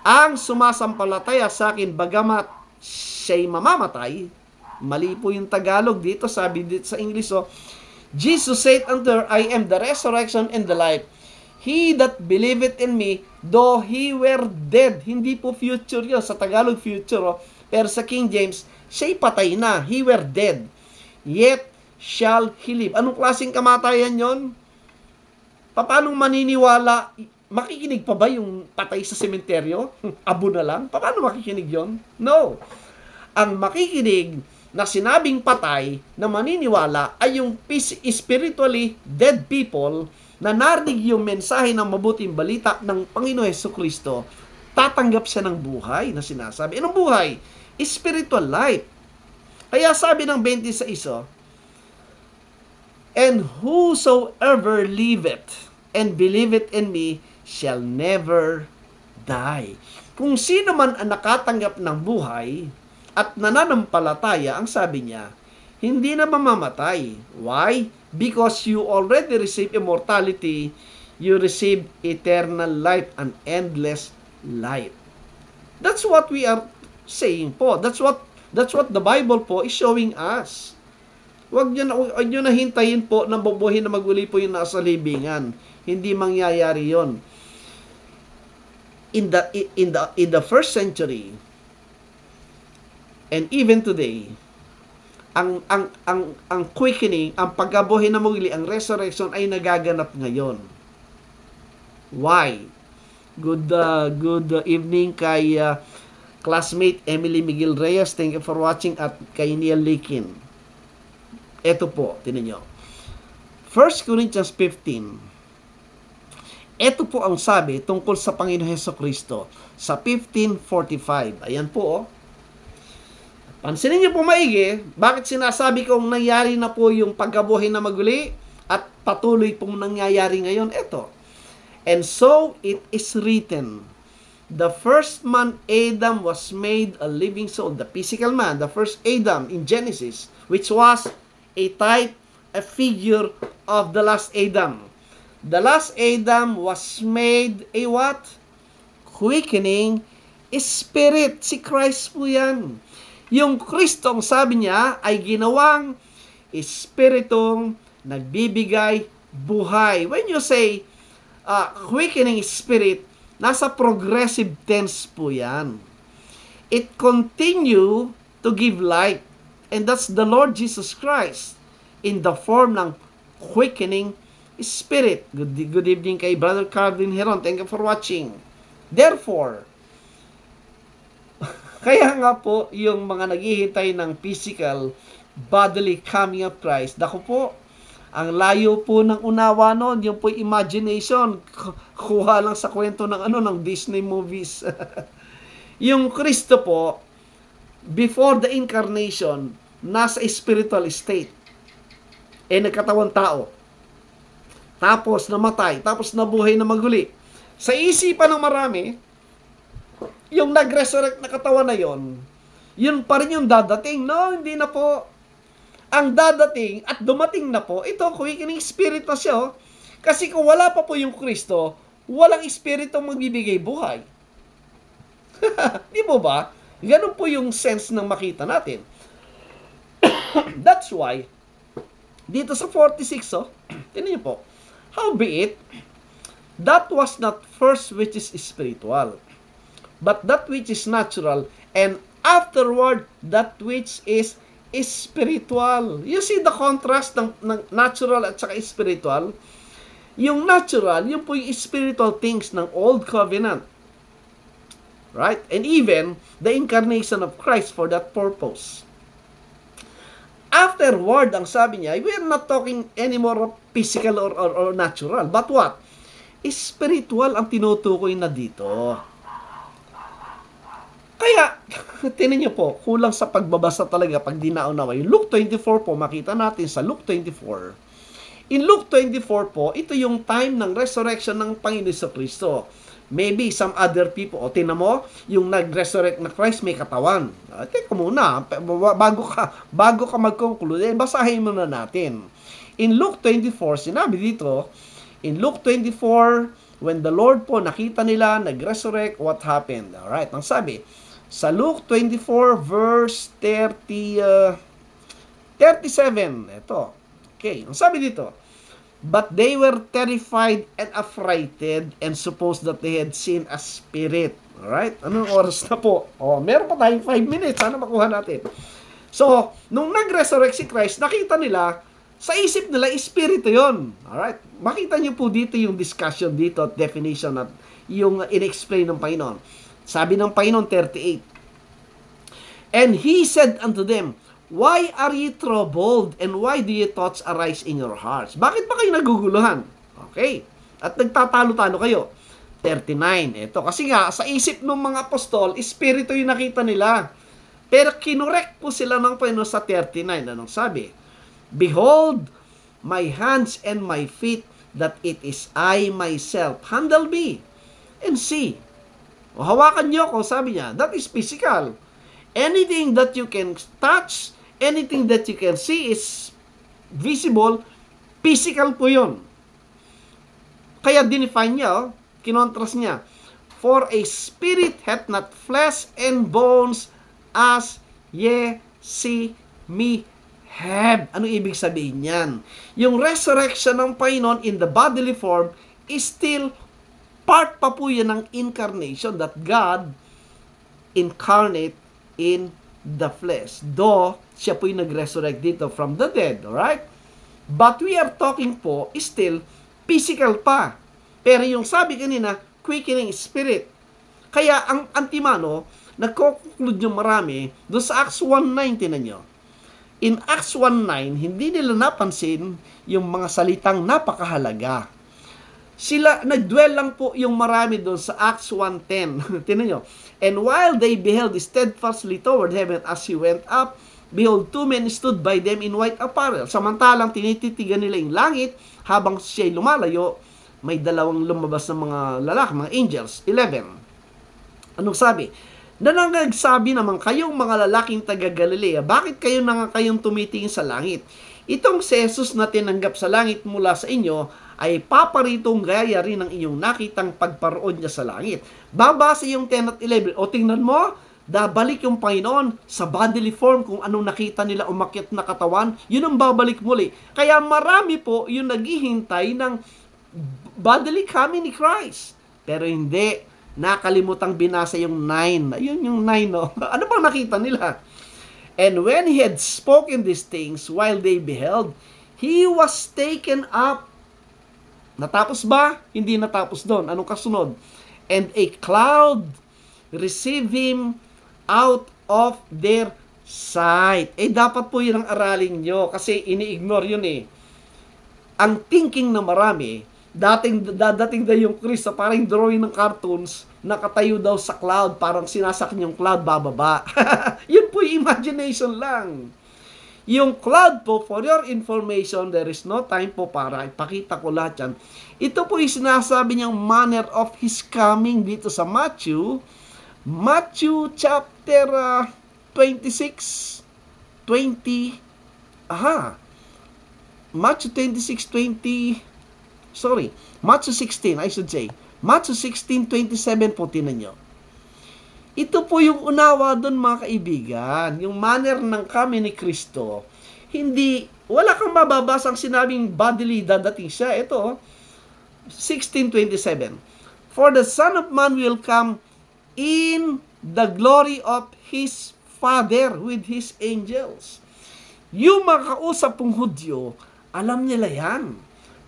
Ang sumasampalataya sa akin, bagamat siya'y mamamatay, mali po yung Tagalog dito, sabi dito sa English, Jesus said unto her, I am the resurrection and the life. He that believeth in me, though he were dead. Hindi po future yun. Sa Tagalog, future. Pero sa King James, siya'y patay na. He were dead. Yet shall he live. Anong klaseng kamatayan yon? Paano maniniwala makikinig pa ba yung patay sa sementeryo? Abo na lang? Paano makikinig yon? No. Ang makikinig na sinabing patay na maniniwala ay yung spiritually dead people na narinig yung mensahe ng mabuting balita ng Panginoon Hesukristo, tatanggap siya ng buhay na sinasabi. Anong buhay? Spiritual life. Kaya sabi ng 26, and whosoever liveth and believeth in me shall never die. Kung sino man ang nakatanggap ng buhay at nananampalataya, ang sabi niya, hindi na mamamatay. Why? Because you already receive immortality, you receive eternal life, an endless life. That's what we are saying po. That's what the Bible po is showing us. Huwag nyo na hintayin po na bubuhin na maguli po yung nasa libingan. Hindi mangyayari yon. In the first century and even today, ang quickening, ang pagkabuhay na muli, ang resurrection ay nagaganap ngayon. Why? Good evening kay classmate Emily Miguel Reyes. Thank you for watching, at kay Neil Likin. Ito po, tinan nyo. 1 Corinthians 15. Ito po ang sabi tungkol sa Panginoon Hesukristo sa 15:45. Ayan po, oh. Pansinin niyo po maigi, bakit sinasabi kong nangyari na po yung pagkabuhay na maguli at patuloy pong nangyayari ngayon? Ito. And so it is written, the first man Adam was made a living soul. The physical man, the first Adam in Genesis, which was a type, a figure of the last Adam. The last Adam was made a what? Quickening spirit. Si Christ po yan. Yung Kristong sabi niya ay ginawang espiritong nagbibigay buhay. When you say quickening spirit, nasa progressive tense po yan. It continue to give life. And that's the Lord Jesus Christ in the form ng quickening spirit. Good evening kay Brother Calvin Heron. Thank you for watching. Therefore, kaya nga po, yung mga naghihintay ng physical, bodily coming of Christ, dako po, ang layo po ng unawa nun, yung po imagination, kuha lang sa kwento ng Disney movies. Yung Kristo po, before the incarnation, nasa spiritual state. Nagkatawang tao. Tapos namatay, tapos nabuhay na maguli. Sa isipan ng marami, yung nag-resurrect na katawan na yon, yun pa rin yung dadating. No, hindi na po. Ang dadating at dumating na po, ito, quickening spirit na siya. Oh. Kasi kung wala pa po yung Kristo, walang espiritong magbibigay buhay. Di mo ba? Ganun po yung sense ng makita natin. That's why, dito sa 46, tinan niyo po, howbeit, that was not first which is spiritual, but that which is natural, and afterward, that which is spiritual. You see the contrast ng natural at saka spiritual? Yung natural, yung po yung spiritual things ng Old Covenant. Right? And even the incarnation of Christ for that purpose. Afterward, ang sabi niya, we are not talking anymore of physical or natural. But what? Spiritual ang tinutukoy na dito. Kaya, tinan niyo po, kulang sa pagbabasa talaga pag di naunawa. Yung Luke 24 po, makita natin sa Luke 24. In Luke 24 po, ito yung time ng resurrection ng Panginoon Jesucristo. Maybe some other people, o tinan mo, yung nag-resurrect na Christ may katawan. Teka muna, bago ka mag-conclude, basahin muna natin. In Luke 24, sinabi dito, in Luke 24, when the Lord po nakita nila, nag-resurrect, what happened? Alright, ang sabi, sa Luke 24 verse 37. Ito. Okay, ang sabi dito, but they were terrified and affrighted and supposed that they had seen a spirit. Alright? Anong oras na po? Meron pa tayong 5 minutes. Sana makuha natin. So, nung nag-resurrect si Christ, nakita nila Sa isip nila, espiritu yon. Alright? Makita niyo po dito yung discussion dito at definition at yung in-explain ng Panginoon. Sabi ng Panginoon 38, "And He said unto them, Why are ye troubled, and why do ye thoughts arise in your hearts?" Bakit ba kayo naguguluhan? Okay. At nagtatalo-talo kayo. 39. Ito, kasi nga, sa isip ng mga apostol, espiritu yung nakita nila. Pero kinorek po sila ng Panginoon sa 39. Anong sabi? "Behold, my hands and my feet, that it is I myself. Handle me, and see." O, hawakan niyo ako, sabi niya. That is physical. Anything that you can touch, anything that you can see is visible, physical po yun. Kaya dinefine niya, kinontras niya. "For a spirit hath not flesh and bones, as ye see me have." Ano ibig sabihin niyan? Yung resurrection ng Panginoon in the bodily form is still part pa po yan ng incarnation, that God incarnate in the flesh. Though, siya po yung nag-resurrect dito from the dead, alright? But we are talking po is still physical pa. Pero yung sabi kanina, quickening spirit. Kaya ang antimano, nagko-conclude yung marami doon sa Acts 1:19 na nyo. In Acts 1:9, hindi nila napansin yung mga salitang napakahalaga. Sila, nagdwell lang po yung marami doon sa Acts 1:10. Tinan nyo. "And while they beheld steadfastly toward heaven as he went up, behold, two men stood by them in white apparel." Samantalang tinititigan nila yung langit, habang siya'y lumalayo, may dalawang lumabas na mga lalaki, mga angels. 11. Anong sabi? "Nagsabi naman kayong mga lalaking taga Galilea, bakit kayo kayong tumitingin sa langit? Itong si Jesus na tinanggap sa langit mula sa inyo, ay paparitong gaya rin ng inyong nakitang pagparoon niya sa langit." Babasa yung 10 at 11. O tingnan mo, babalik yung Panginoon sa bodily form, kung anong nakita nila umakyat na katawan, yun ang babalik muli. Kaya marami po yung naghihintay ng bodily coming ni Christ. Pero hindi, nakalimutang binasa yung 9. Ayun yung 9, no? Ano bang nakita nila? "And when he had spoken these things, while they beheld, he was taken up." Natapos ba? Hindi natapos doon. Anong kasunod? "And a cloud received him out of their sight." Dapat po yun ang aralin nyo, kasi ini-ignore yun eh. Ang thinking na marami, dadating daw yung Kristo, parang drawing ng cartoons, nakatayo daw sa cloud, parang sinasak yung cloud, bababa. Yun po yung imagination lang. Yung cloud po, for your information, there is no time po para ipakita ko lahat yan. Ito po yung sinasabi niyang manner of His coming dito sa Matthew chapter 26, 20, Matthew 16, I should say. Matthew 16:27 po, tinan nyo. Ito po yung unawa doon, mga kaibigan. Yung manner ng kami ni Kristo. Wala kang mababasang sinabing bodily dadating siya. Ito, 16:27. "For the Son of Man will come in the glory of His Father with His angels." Yung mga kausap pong Hudyo, alam nila yan.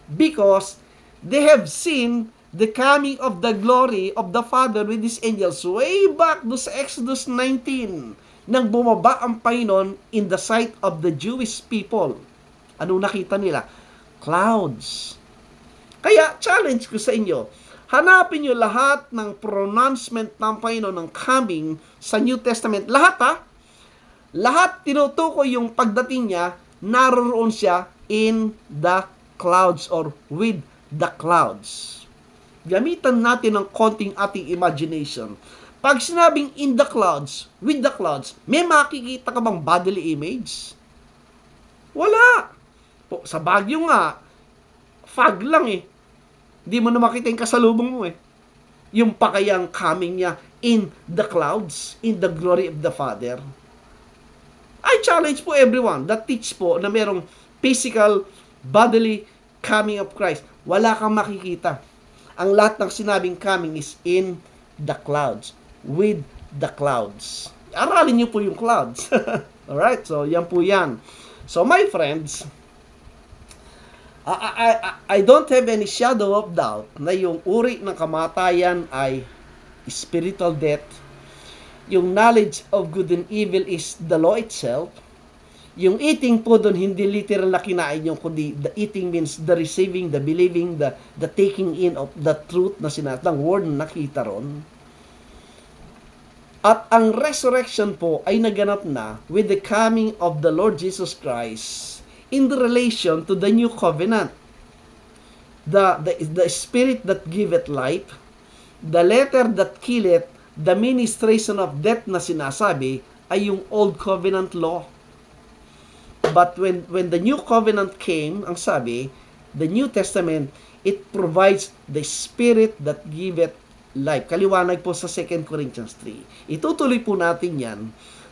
Because they have seen the coming of the glory of the Father with His angels way back do sa Exodus 19, nang bumaba ang Panginoon in the sight of the Jewish people. Anong nakita nila? Clouds. Kaya challenge ko sa inyo, hanapin nyo lahat ng pronouncement ng Panginoon ng coming sa New Testament. Lahat tinutukoy yung pagdating niya, naroon siya in the clouds or with the clouds. Gamitan natin ng konting ating imagination. Pag sinabing in the clouds, with the clouds, may makikita ka bang bodily image? Wala. Sa Baguio nga, fog lang eh. Hindi mo na makita yung kasalubong mo eh. Yung pakayang coming niya in the clouds, in the glory of the Father. I challenge po everyone that teach po na merong physical, bodily coming of Christ. Wala kang makikita. Ang lahat ng sinabing coming is in the clouds, with the clouds. Aralin niyo po yung clouds. Alright, so yan po yan. So my friends, I don't have any shadow of doubt na yung uri ng kamatayan ay spiritual death. Yung knowledge of good and evil is the law itself. Yung eating po doon, hindi literal na kinain yung, kundi the eating means the receiving, the believing, the taking in of the truth na sinatang word na nakita ron. At ang resurrection po ay naganap na with the coming of the Lord Jesus Christ in the relation to the new covenant. The spirit that giveth life, the letter that killeth, the ministration of death na sinasabi ay yung old covenant law. But when the new covenant came, ang sabi, the New Testament, it provides the spirit that giveth life. Kaliwanag po sa 2 Corinthians 3. Itutuloy po natin yan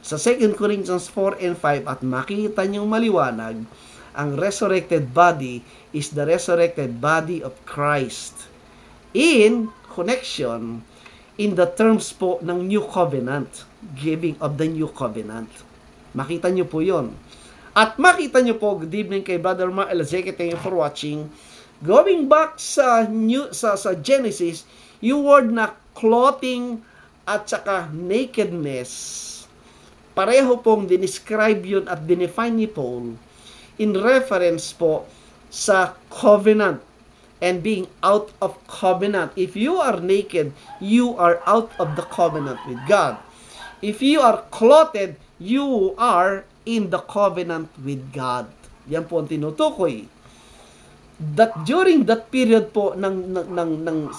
sa 2 Corinthians 4 and 5 at makita niyong maliwanag, ang resurrected body is the resurrected body of Christ in connection in the terms po ng new covenant, giving of the new covenant. Makita niyo po yon. At makita nyo po, good evening kay Brother Mar Elazeke, thank you for watching. Going back sa Genesis, yung word na clothing at saka nakedness, pareho pong dinescribe yun at dinefine ni Paul in reference po sa covenant and being out of covenant. If you are naked, you are out of the covenant with God. If you are clothed, you are in the covenant with God. Yan po ang tinutukoy. That during that period po ng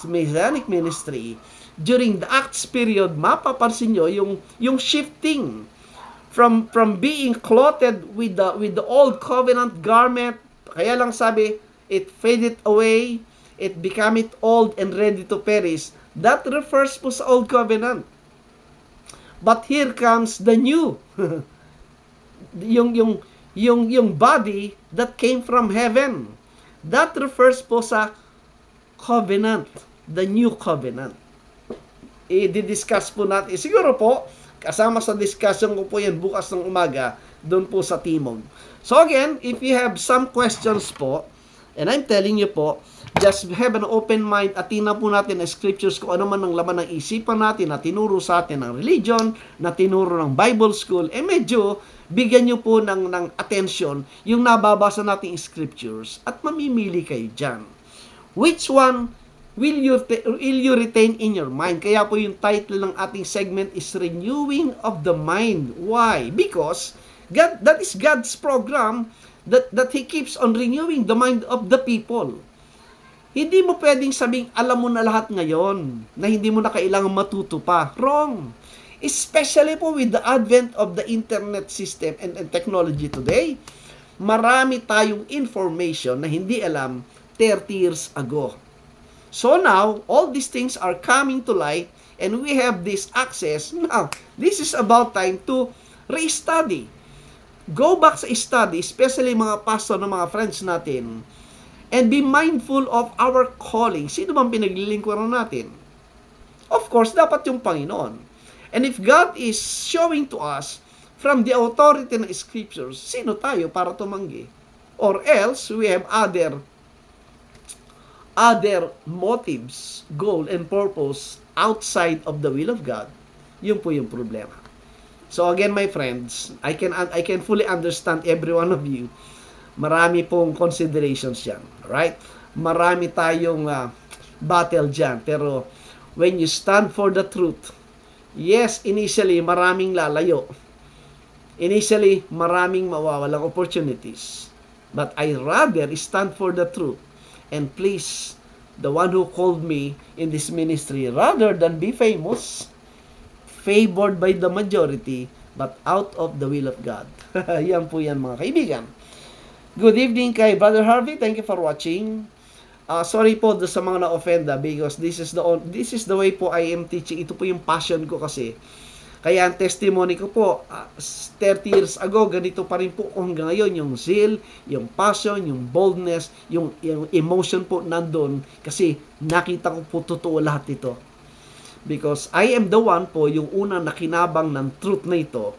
Messianic ministry, during the Acts period, mapapansin nyo yung shifting from being clothed with the old covenant garment. Kaya lang sabi, it faded away, it became old and ready to perish. That refers po sa old covenant. But here comes the new. yung body that came from heaven. That refers po sa covenant, the new covenant. I-discuss po natin. Siguro po, kasama sa discussion ko po yan bukas ng umaga, doon po sa Timog. So again, if you have some questions po, and I'm telling you po, just have an open mind at tingnan po natin ang scriptures kung ano man ang laman ng isipan natin na tinuro sa atin ng religion, na tinuro ng Bible school, medyo bigyan nyo po ng attention yung nababasa nating scriptures at mamimili kayo dyan. Which one will you retain in your mind? Kaya po yung title ng ating segment is Renewing of the Mind. Why? Because God, that is God's program that He keeps on renewing the mind of the people. Hindi mo pwedeng sabing alam mo na lahat ngayon na hindi mo na kailangan matuto pa. Wrong. Especially po with the advent of the internet system and technology today, marami tayong information na hindi alam 30 years ago. So now, all these things are coming to light and we have this access. Now, this is about time to re-study. Go back sa study, especially mga pastor na mga friends natin, and be mindful of our calling. Sino bang pinaglilingkuran natin? Of course, dapat yung Panginoon. And if God is showing to us from the authority ng scriptures, sino tayo para tumanggi? Or else, we have other motives, goal, and purpose outside of the will of God. Yun po yung problema. So again, my friends, I can fully understand every one of you. Marami pong considerations yan. Right? Marami tayong battle dyan. Pero when you stand for the truth, yes, initially, maraming lalayo. Initially, maraming mawawalang opportunities. But I rather stand for the truth and please the one who called me in this ministry rather than be famous, favored by the majority, but out of the will of God. Yan po yan mga kaibigan. Good evening kay Brother Harvey. Thank you for watching. Sorry po sa mga na-offenda because this is the way po I am teaching. Ito po yung passion ko kasi. Kaya ang testimony ko po, 30 years ago, ganito pa rin po hanggang ngayon. Yung zeal, yung passion, yung boldness, yung emotion po nandun. Kasi nakita ko po totoo lahat ito. Because I am the one po, yung unang nakinabang ng truth na ito.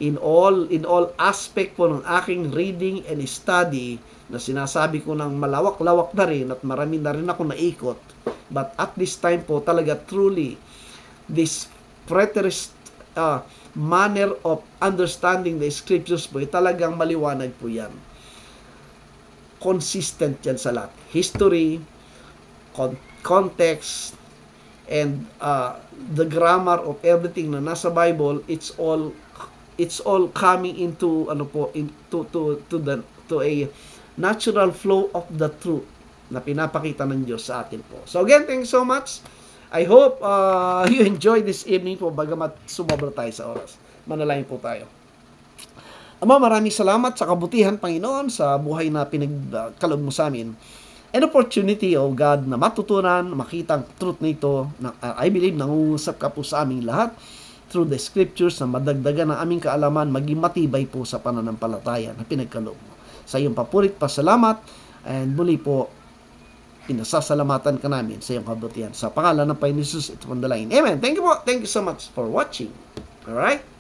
in all aspect po ng aking reading and study, na sinasabi ko ng malawak-lawak na rin at marami na rin ako naikot. But at this time po talaga truly, this preterist manner of understanding the scriptures po, talagang maliwanag po yan. Consistent yan sa lahat. History, context, and the grammar of everything na nasa Bible, it's all coming into to a natural flow of the truth na pinapakita ng Diyos sa atin po. So again, thank you so much. I hope you enjoy this evening po, bagamat sumobra tayo sa oras. Manalangin po tayo. Ama, maraming salamat sa kabutihan, Panginoon, sa buhay na pinagkaloob mo sa amin. An opportunity, O God, na matutunan, makita ang truth nito. I believe nangungusap ka po sa aming lahat through the scriptures na madagdagan ng aming kaalaman, maging matibay po sa pananampalataya na pinagkaloob mo. Sa iyong papurit, pasalamat, and muli po, pinasasalamatan ka namin sa iyong kabutihan. Sa pangalan ng Panginoon Jesus, ito pandalangin. Amen. Thank you po. Thank you so much for watching. Alright?